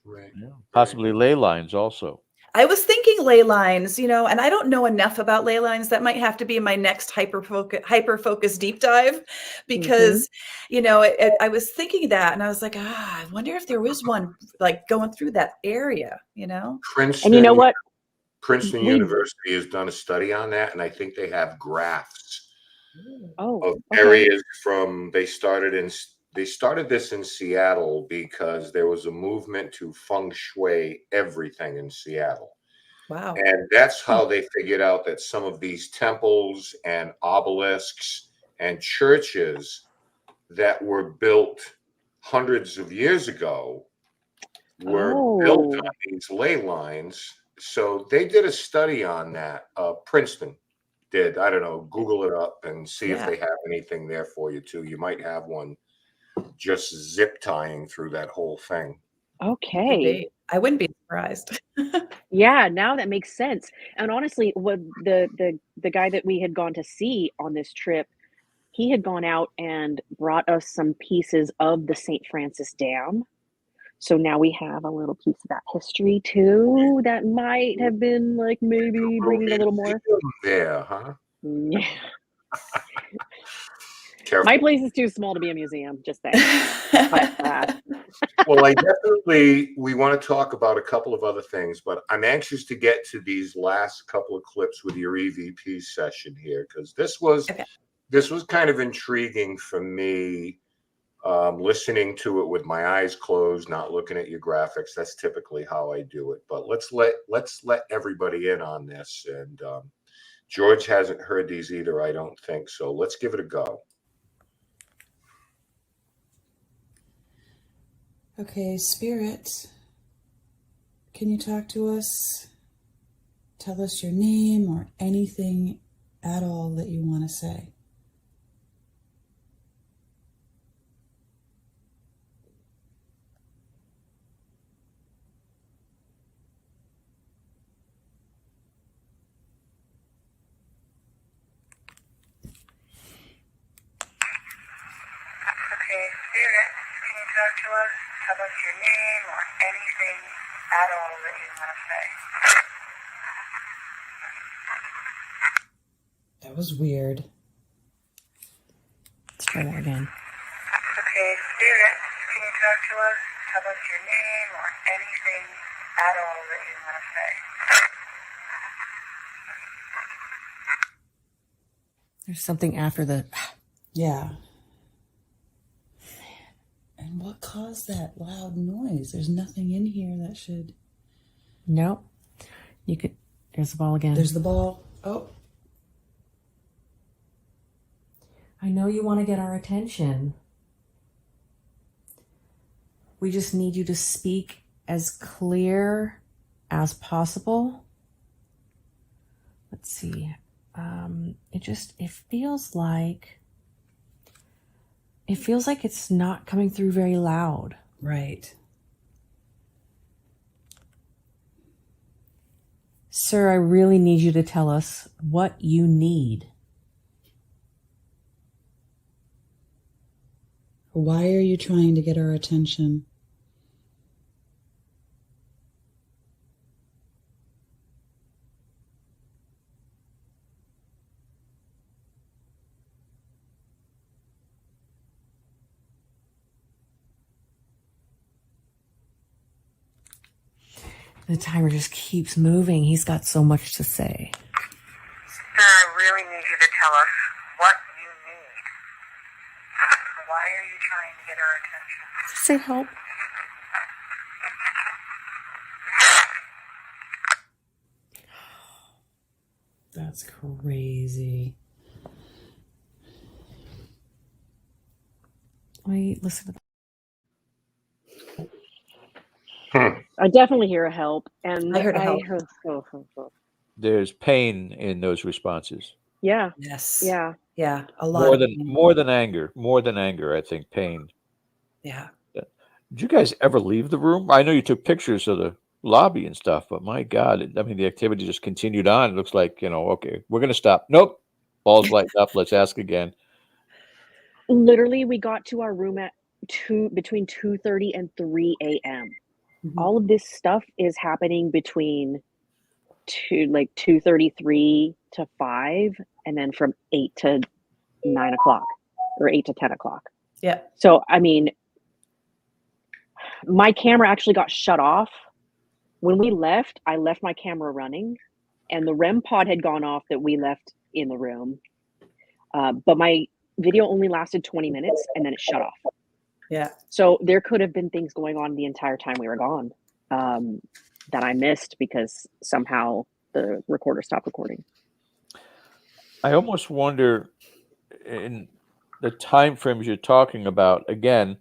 Right. Yeah. Possibly ley lines also. I was thinking ley lines, and I don't know enough about ley lines. That might have to be my next hyper focus deep dive, because, I was thinking that, and I was like, I wonder if there was one like going through that area, Princeton, and you know what? Princeton University has done a study on that, and I think they have graphs Oh, of okay. areas from they started this in Seattle because there was a movement to feng shui everything in Seattle. Wow. And that's how they figured out that some of these temples and obelisks and churches that were built hundreds of years ago were built on these ley lines. So they did a study on that. Princeton did. I don't know. Google it up and see if Yeah. they have anything there for you too. You might have one just zip tying through that whole thing. Okay. I wouldn't be surprised. Yeah, now that makes sense. And honestly, what the guy that we had gone to see on this trip, he had gone out and brought us some pieces of the St. Francis Dam. So now we have a little piece of that history too that might have been like maybe bringing a little more. There, huh? Yeah. Careful. My place is too small to be a museum, just saying. Well, we want to talk about a couple of other things, but I'm anxious to get to these last couple of clips with your EVP session here, because this was kind of intriguing for me, listening to it with my eyes closed, not looking at your graphics. That's typically how I do it. But let's let everybody in on this. And George hasn't heard these either, I don't think. So let's give it a go. Okay, Spirit, can you talk to us? Tell us your name or anything at all that you want to say. Okay, Spirit, can you talk to us? Tell us your name or anything at all that you want to say. That was weird. Let's try that again. Okay, Spirit, can you talk to us? Tell us your name or anything at all that you want to say. There's something after the... Yeah. And what caused that loud noise? There's nothing in here that should... Nope. You could... There's the ball again. There's the ball. Oh. I know you want to get our attention. We just need you to speak as clear as possible. Let's see. It feels like it's not coming through very loud. Right. Sir, I really need you to tell us what you need. Why are you trying to get our attention? The timer just keeps moving. He's got so much to say. Sir, I really need you to tell us what you need. Why are you trying to get our attention? Say help. That's crazy. Wait, listen to that. I definitely hear a help, and I heard a help. There's pain in those responses. Yeah. Yes. Yeah. Yeah. A lot. More than anger. More than anger, I think. Pain. Yeah. Did you guys ever leave the room? I know you took pictures of the lobby and stuff, but my God, the activity just continued on. It looks like, okay, we're going to stop. Nope. Ball's lighting up. Let's ask again. Literally, we got to our room at between 2:30 and 3 a.m. Mm-hmm. All of this stuff is happening between 2:33 to 5, and then from 8 to 9 o'clock or 8 to 10 o'clock. Yeah. So, my camera actually got shut off. When we left, I left my camera running, and the REM pod had gone off that we left in the room. But my video only lasted 20 minutes and then it shut off. Yeah. So there could have been things going on the entire time we were gone that I missed because somehow the recorder stopped recording. I almost wonder, in the time frames you're talking about, again,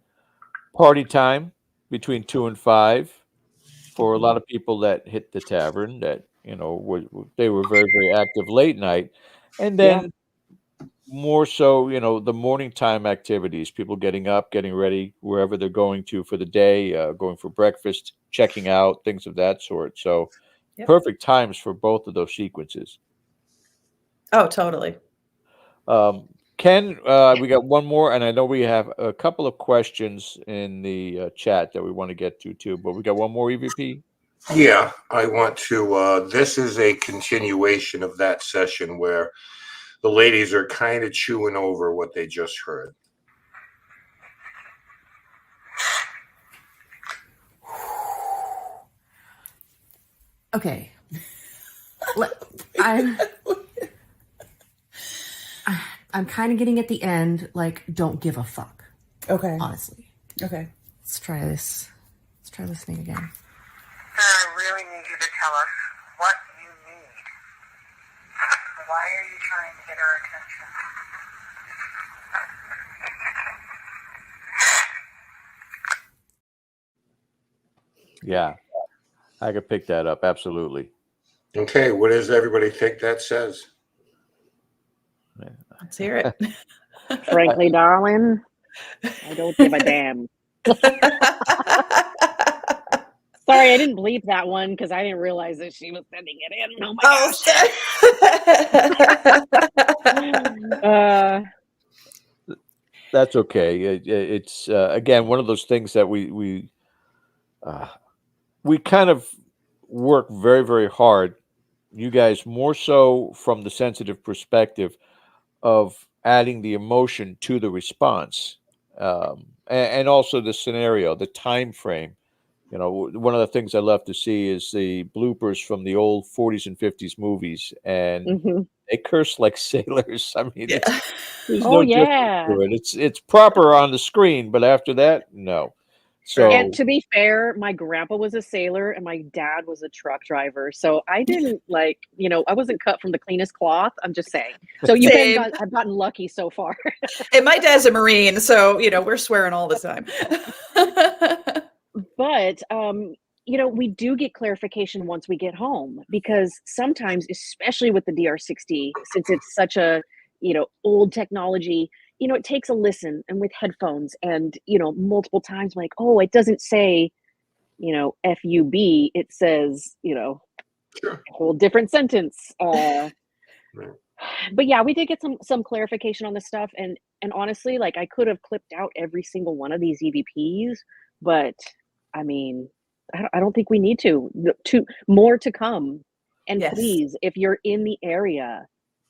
party time between 2 and 5 for a lot of people that hit the tavern, that, they were very, very active late night. And Yeah. then more so, the morning time activities, people getting up, getting ready, wherever they're going to for the day, going for breakfast, checking out, things of that sort. So Yep. perfect times for both of those sequences. Oh, totally. Ken, we got one more, and I know we have a couple of questions in the chat that we want to get to too, but we got one more EVP. Yeah, I want to. This is a continuation of that session where the ladies are kind of chewing over what they just heard. Okay. I'm kind of getting at the end, like, don't give a fuck. Okay. Honestly. Okay. Let's try this. Let's try listening again. I really need you to tell us what you need. Why are you trying to get our attention? Yeah, I could pick that up. Absolutely. Okay, what does everybody think that says? Let's hear it. Frankly, darling, I don't give a damn. Sorry, I didn't bleep that one because I didn't realize that she was sending it in. Oh my gosh. That's okay. It's again one of those things that we kind of work very, very hard. You guys more so from the sensitive perspective of adding the emotion to the response, and also the scenario, the time frame. One of the things I love to see is the bloopers from the old 40s and 50s movies, and they curse like sailors. I mean, there's no difference to it. It's proper on the screen, but after that, no. So, and to be fair, my grandpa was a sailor and my dad was a truck driver. So I didn't I wasn't cut from the cleanest cloth. I'm just saying. So I've gotten lucky so far. And my dad's a Marine, so we're swearing all the time. But we do get clarification once we get home, because sometimes, especially with the DR60, since it's such a old technology, it takes a listen, and with headphones and multiple times, like, oh, it doesn't say FUB, it says a whole different sentence. But yeah, we did get some clarification on this stuff, and honestly, like, I could have clipped out every single one of these EVPs, but I mean, I don't think we need to. More to come. And Yes. Please, if you're in the area,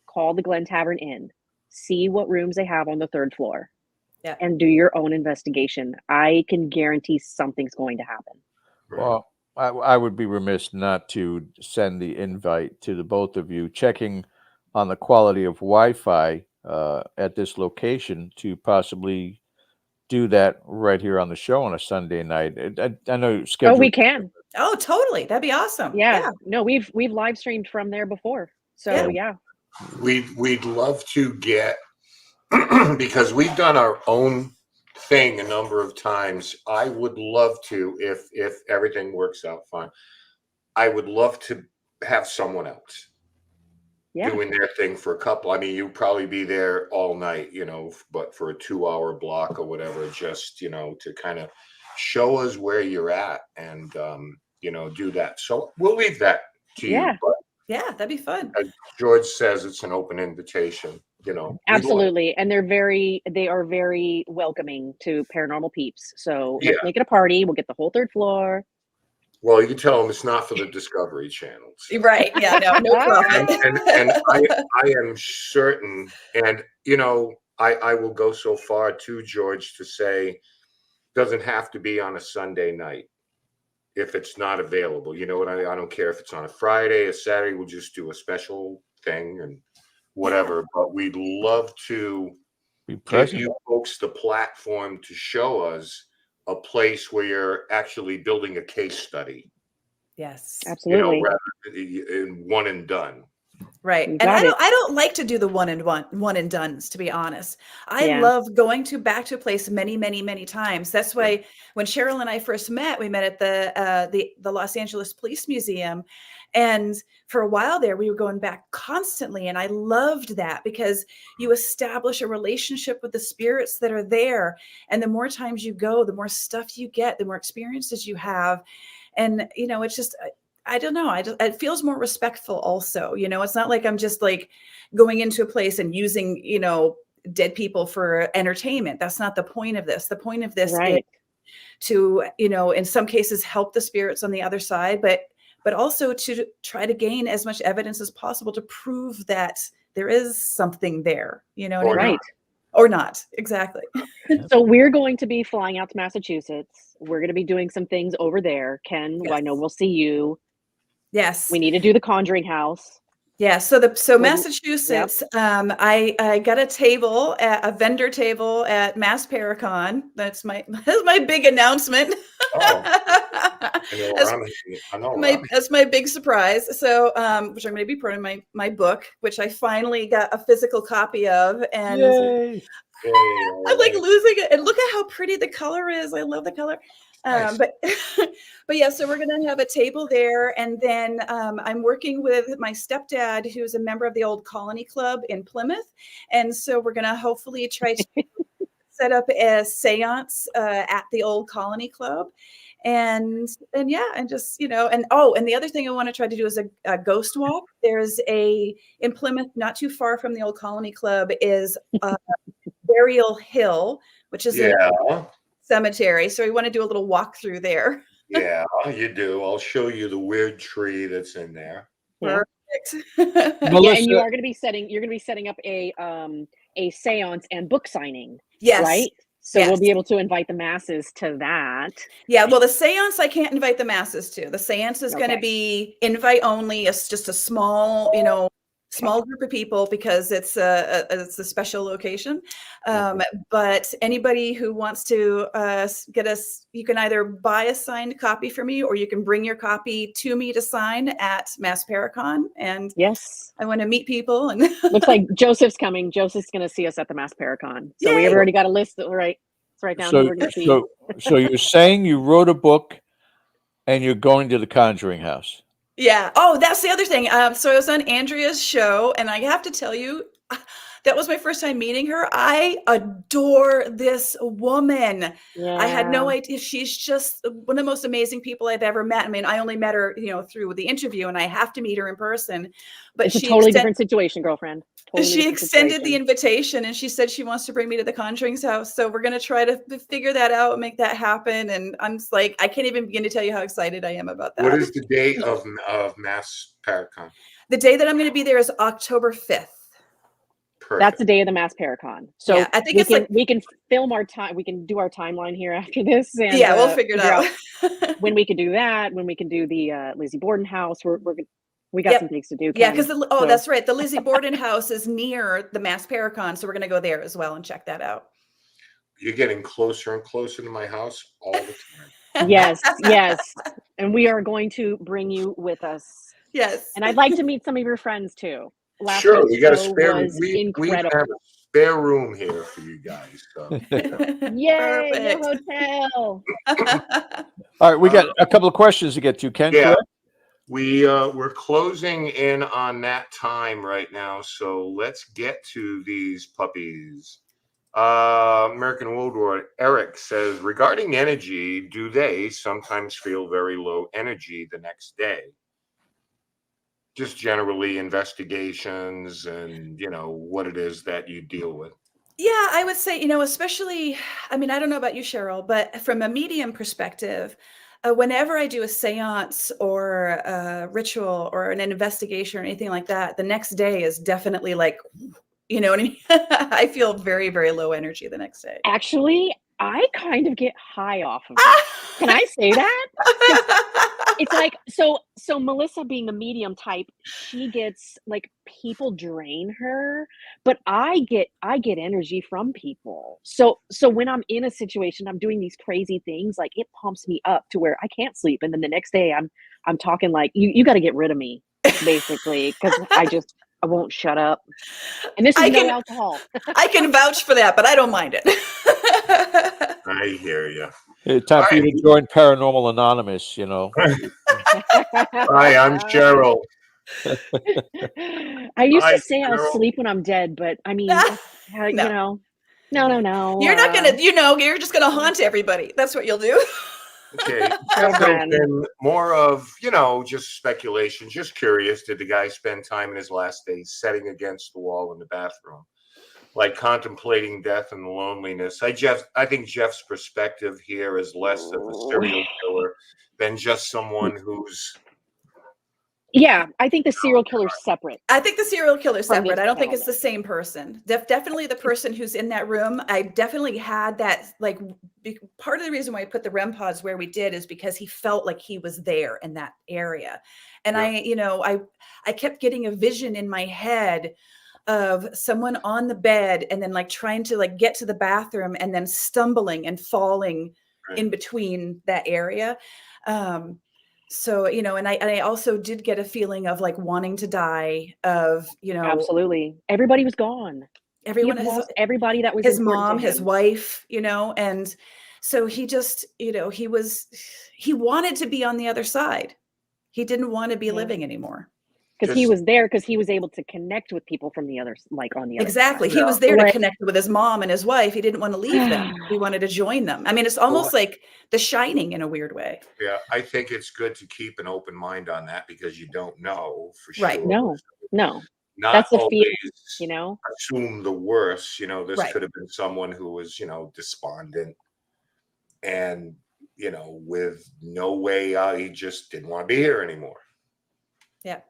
call the Glen Tavern Inn, see what rooms they have on the 3rd floor, and do your own investigation. I can guarantee something's going to happen. well, I would be remiss not to send the invite to the both of you, checking on the quality of Wi-Fi at this location to possibly do that right here on the show on a Sunday night. I know schedule. Oh, we can. Oh, totally. That'd be awesome. Yeah. No, we've live streamed from there before. So yeah. We'd love to get because we've done our own thing a number of times. I would love to, if everything works out fine, I would love to have someone else doing their thing for a couple. I mean, you'd probably be there all night, but for a 2-hour block or whatever, just, to kind of show us where you're at and, do that. So we'll leave that to you. But yeah, that'd be fun. as George says, it's an open invitation, Absolutely. And they are very welcoming to paranormal peeps. So let's make it a party. We'll get the whole 3rd floor. Well, you can tell them it's not for the Discovery Channel. So. Right. Yeah, no problem. and I am certain, and, I will go so far too, George, to say doesn't have to be on a Sunday night if it's not available. You know what I don't care if it's on a Friday, a Saturday, we'll just do a special thing and whatever. But we'd love to Be give present. you folks the platform to show us a place where you're actually building a case study. Yes. Absolutely. Rather than in one and done. Right. You And got it. I don't like to do the one and dones, to be honest. I Yeah. love going back to a place many, many, many times. That's why when Cheryl and I first met, we met at the Los Angeles Police Museum. And for a while there, we were going back constantly. And I loved that because you establish a relationship with the spirits that are there. And the more times you go, the more stuff you get, the more experiences you have. And, it's just, I don't know. It feels more respectful also. It's not like I'm just like going into a place and using, dead people for entertainment. That's not the point of this. The point of this is to, in some cases help the spirits on the other side, but also to try to gain as much evidence as possible to prove that there is something there, Right. Or not. Exactly. So we're going to be flying out to Massachusetts. We're going to be doing some things over there. Ken, I know we'll see you. Yes. We need to do the Conjuring House. Yeah. So Massachusetts, I got a table, a vendor table at Mass Paracon. That's my big announcement. That's my big surprise. So, which I'm going to be putting my book, which I finally got a physical copy of, and I'm like losing it. And look at how pretty the color is. I love the color. Nice. But yeah, so we're going to have a table there. And then I'm working with my stepdad, who's a member of the old Colony Club in Plymouth. And so we're going to hopefully try to set up a seance at the old Colony Club. And yeah, and just, and the other thing I want to try to do is a ghost walk. There's in Plymouth, not too far from the old Colony Club, is Burial Hill, which is a cemetery. So we want to do a little walk through there. Yeah, you do. I'll show you the weird tree that's in there. Perfect. Yeah, and you are going to be setting up a seance and book signing. Yes. Right? So we'll be able to invite the masses to that. Yeah, well, the seance I can't invite the masses to. The seance is going to be invite only. It's just a small, small group of people because it's a special location. But anybody who wants to get us, you can either buy a signed copy for me, or you can bring your copy to me to sign at Mass Paracon. And yes, I want to meet people. And looks like Joseph's coming. Joseph's going to see us at the Mass Paracon. So we have already got a list. Right, let's write down who we're going to see. So you're saying you wrote a book and you're going to the Conjuring House? Yeah. Oh, that's the other thing. So I was on Andrea's show, and I have to tell you, that was my first time meeting her. I adore this woman. Yeah. I had no idea. She's just one of the most amazing people I've ever met. I mean, I only met her, through the interview, and I have to meet her in person. But it's a totally different situation, girlfriend. She extended the invitation, and she said she wants to bring me to the Conjuring's house. So we're going to try to figure that out, make that happen. And I'm just like, I can't even begin to tell you how excited I am about that. What is the date of Mass Paracon? The day that I'm going to be there is October 5th. Perfect. That's the day of the Mass Paracon. So yeah, I think we can film our time. We can do our timeline here after this. And, we'll figure it out. when we can do that. When we can do the Lizzie Borden house. We got some things to do. Yeah, because that's right. The Lizzie Borden house is near the Mass Paracon, so we're going to go there as well and check that out. You're getting closer and closer to my house all the time. Yes, and we are going to bring you with us. Yes, and I'd like to meet some of your friends too. Sure, we got a spare room. We have a spare room here for you guys. So. Yay, the hotel. All right, we got a couple of questions to get to, Ken. Yeah. We're closing in on that time right now, so let's get to these puppies. American World War. Eric says, regarding energy, do they sometimes feel very low energy the next day? Just generally investigations and, what it is that you deal with. Yeah, I would say, especially, I mean, I don't know about you, Cheryl, but from a medium perspective, whenever I do a seance or a ritual or an investigation or anything like that, the next day is definitely like, you know what I mean? I feel very, very low energy the next day. Actually, I kind of get high off of it. Can I say that? 'Cause it's like, so Melissa being the medium type, she gets like people drain her, but I get energy from people. So when I'm in a situation, I'm doing these crazy things, like it pumps me up to where I can't sleep. And then the next day I'm talking like, you got to get rid of me, basically, because I won't shut up. And this is no alcohol. I can vouch for that, but I don't mind it. I hear you. It's time for you to join Paranormal Anonymous, you know. Hi, I'm Cheryl. I used Hi, to say I'll Cheryl. sleep when I'm dead, but I mean, you know, no. You're not gonna, you're just gonna haunt everybody. That's what you'll do. Okay, Jessica's been more of, just speculation. Just curious, did the guy spend time in his last days sitting against the wall in the bathroom, like contemplating death and loneliness? I think Jeff's perspective here is less of a serial killer than just someone who's. Yeah, I think the serial killer's separate. I think the serial killer's From separate. this I don't think it's gentleman. the same person. Definitely the person who's in that room. I definitely had that, like, part of the reason why I put the REM pods where we did is because he felt like he was there in that area. And I kept getting a vision in my head of someone on the bed and then like trying to like get to the bathroom and then stumbling and falling in between that area. So, and I also did get a feeling of like wanting to die, of, Absolutely. Everybody was gone. Everyone has lost everybody that was his important mom, to his him. wife, and so he just, he wanted to be on the other side. He didn't want to be living anymore. Because he was there, because he was able to connect with people from the other, like on the other Exactly. side. He was there to connect with his mom and his wife. He didn't want to leave them. He wanted to join them. I mean, it's almost like The Shining in a weird way. Yeah, I think it's good to keep an open mind on that because you don't know for Right. sure. No. Not That's the always, fear, assume the worst. This Right. could have been someone who was, despondent and, with no way out. He just didn't want to be here anymore. Yeah.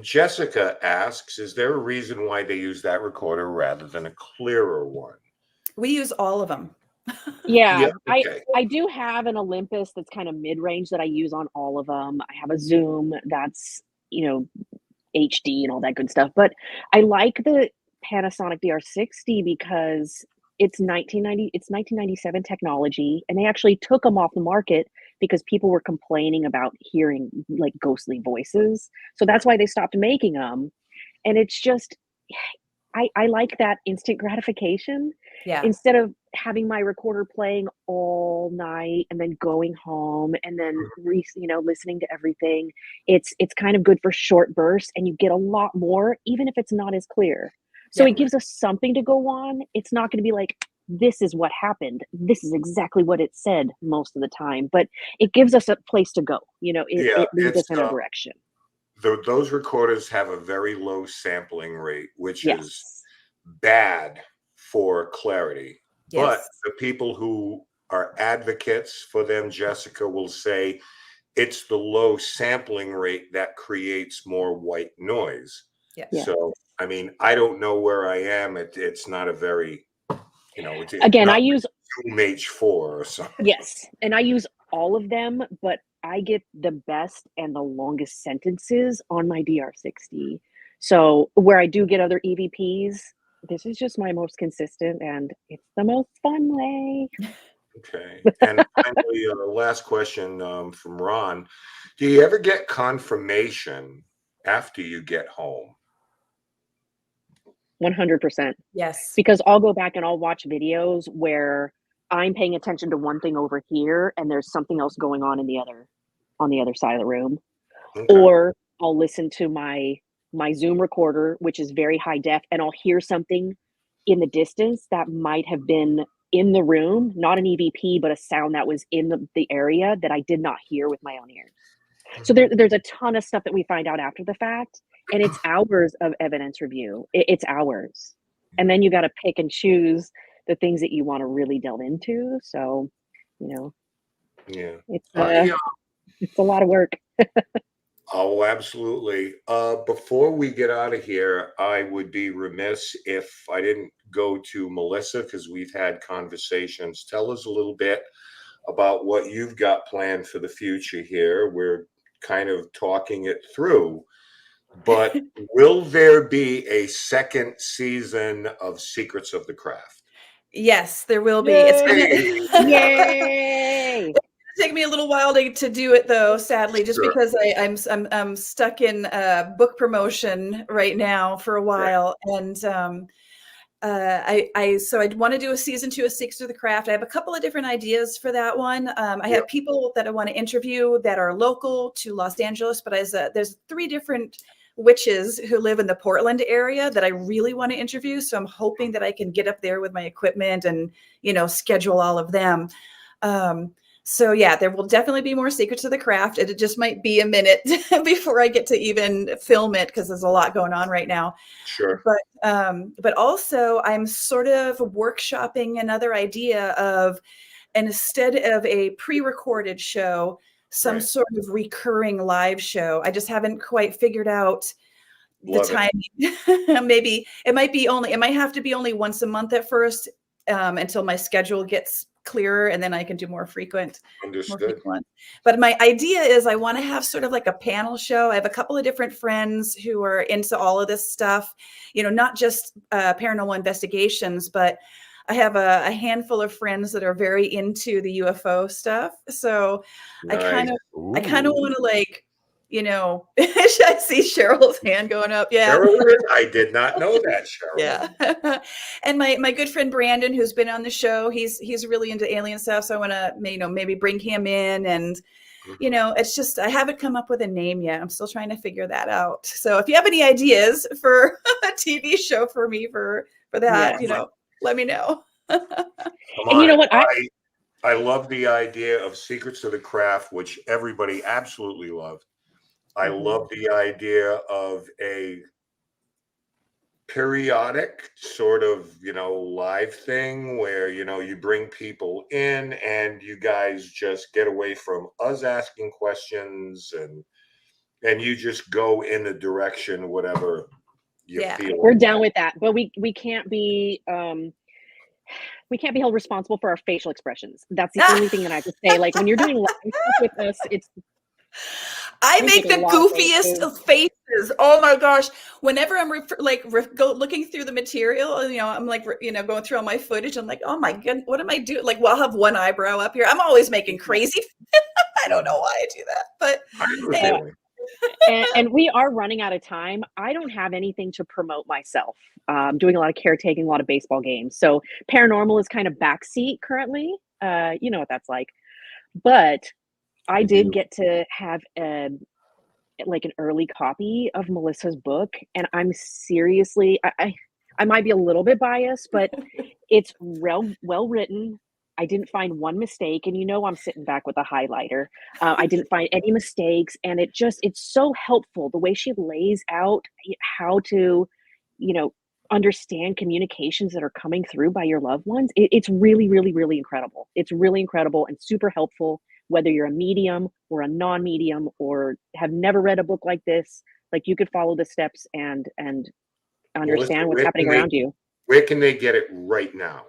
Jessica asks, is there a reason why they use that recorder rather than a clearer one? We use all of them. Yeah, okay. I do have an Olympus that's kind of mid-range that I use on all of them. I have a Zoom that's, HD and all that good stuff. But I like the Panasonic DR60 because it's 1997 technology, and they actually took them off the market because people were complaining about hearing like ghostly voices. So that's why they stopped making them. And it's just, I like that instant gratification. Yeah. Instead of having my recorder playing all night and then going home and then listening to everything. It's kind of good for short bursts, and you get a lot more, even if it's not as clear. So it gives us something to go on. It's not going to be like, this is what happened. This is exactly what it said most of the time, but it gives us a place to go. It leads us in a direction. Those recorders have a very low sampling rate, which is bad for clarity. Yes. But the people who are advocates for them, Jessica, will say it's the low sampling rate that creates more white noise. Yeah. So, I mean, I don't know where I am. It's not a very, it's Again, not I use Zoom H4 or something. Yes, and I use all of them, but I get the best and the longest sentences on my DR60. So where I do get other EVPs, this is just my most consistent, and it's the most fun way. Okay. And finally, last question from Ron. Do you ever get confirmation after you get home? 100%. Yes. Because I'll go back and I'll watch videos where I'm paying attention to one thing over here and there's something else going on on the other side of the room. Okay. Or I'll listen to my Zoom recorder, which is very high def, and I'll hear something in the distance that might have been in the room, not an EVP, but a sound that was in the area that I did not hear with my own ears. So there's a ton of stuff that we find out after the fact, and it's hours of evidence review. It's hours. And then you got to pick and choose the things that you want to really delve into. So, Yeah. it's a lot of work. Oh, absolutely. Before we get out of here, I would be remiss if I didn't go to Melissa because we've had conversations. Tell us a little bit about what you've got planned for the future here. We're kind of talking it through, but will there be a second season of Secrets of the Craft? Yes, there will be. It's gonna Yay! take me a little while to do it though, sadly, just Sure. because I'm stuck in book promotion right now for a while, and so I'd want to do a season 2 of Secrets of the Craft. I have a couple of different ideas for that one. I have people that I want to interview that are local to Los Angeles, but there's 3 different witches who live in the Portland area that I really want to interview. So I'm hoping that I can get up there with my equipment and, schedule all of them. So yeah, there will definitely be more Secrets of the Craft. It just might be a minute before I get to even film it because there's a lot going on right now. Sure. But also I'm sort of workshopping another idea of, instead of a pre-recorded show, some sort of recurring live show. I just haven't quite figured out the timing. Maybe it might have to be only once a month at first, until my schedule gets clearer, and then I can do more frequent. Understood. But my idea is I want to have sort of like a panel show. I have a couple of different friends who are into all of this stuff, not just paranormal investigations, but I have a handful of friends that are very into the UFO stuff. So Nice. I kind of want to I see Cheryl's hand going up. Yeah. I did not know that, Cheryl. Yeah. And my good friend Brandon, who's been on the show, he's really into alien stuff. So I want to, maybe bring him in, and, it's just, I haven't come up with a name yet. I'm still trying to figure that out. So if you have any ideas for a TV show for me for that, let me know. Come And on. you know what? I love the idea of Secrets of the Craft, which everybody absolutely loved. I love the idea of a periodic sort of, live thing where, you bring people in and you guys just get away from us asking questions and you just go in the direction, whatever you feel. We're down with that, but we can't be held responsible for our facial expressions. That's the only thing that I have to say. Like when you're doing live stuff with us, I make the goofiest of faces. Oh my gosh. Whenever I'm looking through the material, I'm going through all my footage. I'm like, oh my goodness, what am I doing? Like, I'll have one eyebrow up here. I'm always making crazy. I don't know why I do that, but anyway. and we are running out of time. I don't have anything to promote myself. Doing a lot of caretaking, a lot of baseball games. So paranormal is kind of backseat currently. You know what that's like. But I did get to have an early copy of Melissa's book, and I'm seriously, I might be a little bit biased, but it's well written. I didn't find one mistake, and I'm sitting back with a highlighter. I didn't find any mistakes, and it's so helpful the way she lays out how to, understand communications that are coming through by your loved ones. It's really, really, really incredible. It's really incredible and super helpful, whether you're a medium or a non-medium or have never read a book like this. Like, you could follow the steps and understand what's happening around you. Where can they get it right now?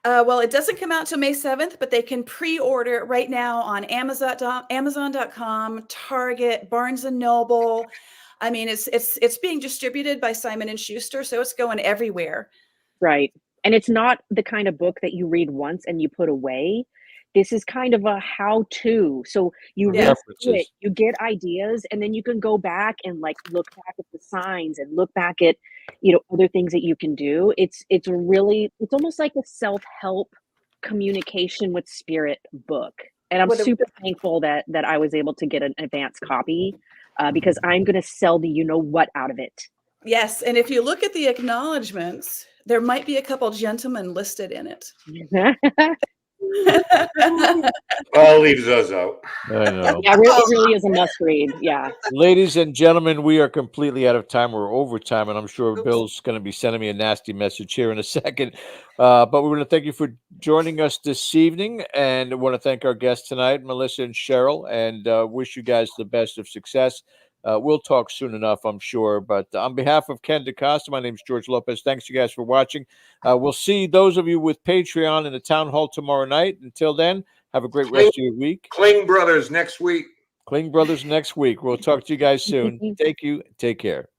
Well, it doesn't come out till May 7th, but they can pre-order it right now on Amazon.com, Target, Barnes & Noble. I mean, it's being distributed by Simon & Schuster, so it's going everywhere. Right. And it's not the kind of book that you read once and you put away. This is kind of a how-to. So you read through it, you get ideas, and then you can go back and look back at the signs and look back at, other things that you can do. It's almost like a self-help communication with spirit book. And I'm super thankful that I was able to get an advanced copy because I'm going to sell the what out of it. Yes. And if you look at the acknowledgments, there might be a couple gentlemen listed in it. I'll leave those out. I know. Yeah, it really is a must read. Yeah. Ladies and gentlemen, we are completely out of time. We're over time, and I'm sure Bill's going to be sending me a nasty message here in a second. But we want to thank you for joining us this evening, and I want to thank our guests tonight, Melissa and Cheryl, and wish you guys the best of success. we'll talk soon enough, I'm sure. But on behalf of Ken DaCosta, my name is George Lopez. Thanks, you guys, for watching. We'll see those of you with Patreon in the town hall tomorrow night. Until then, have a great rest of your week. Kling Brothers next week. Kling Brothers next week. We'll talk to you guys soon. Take care.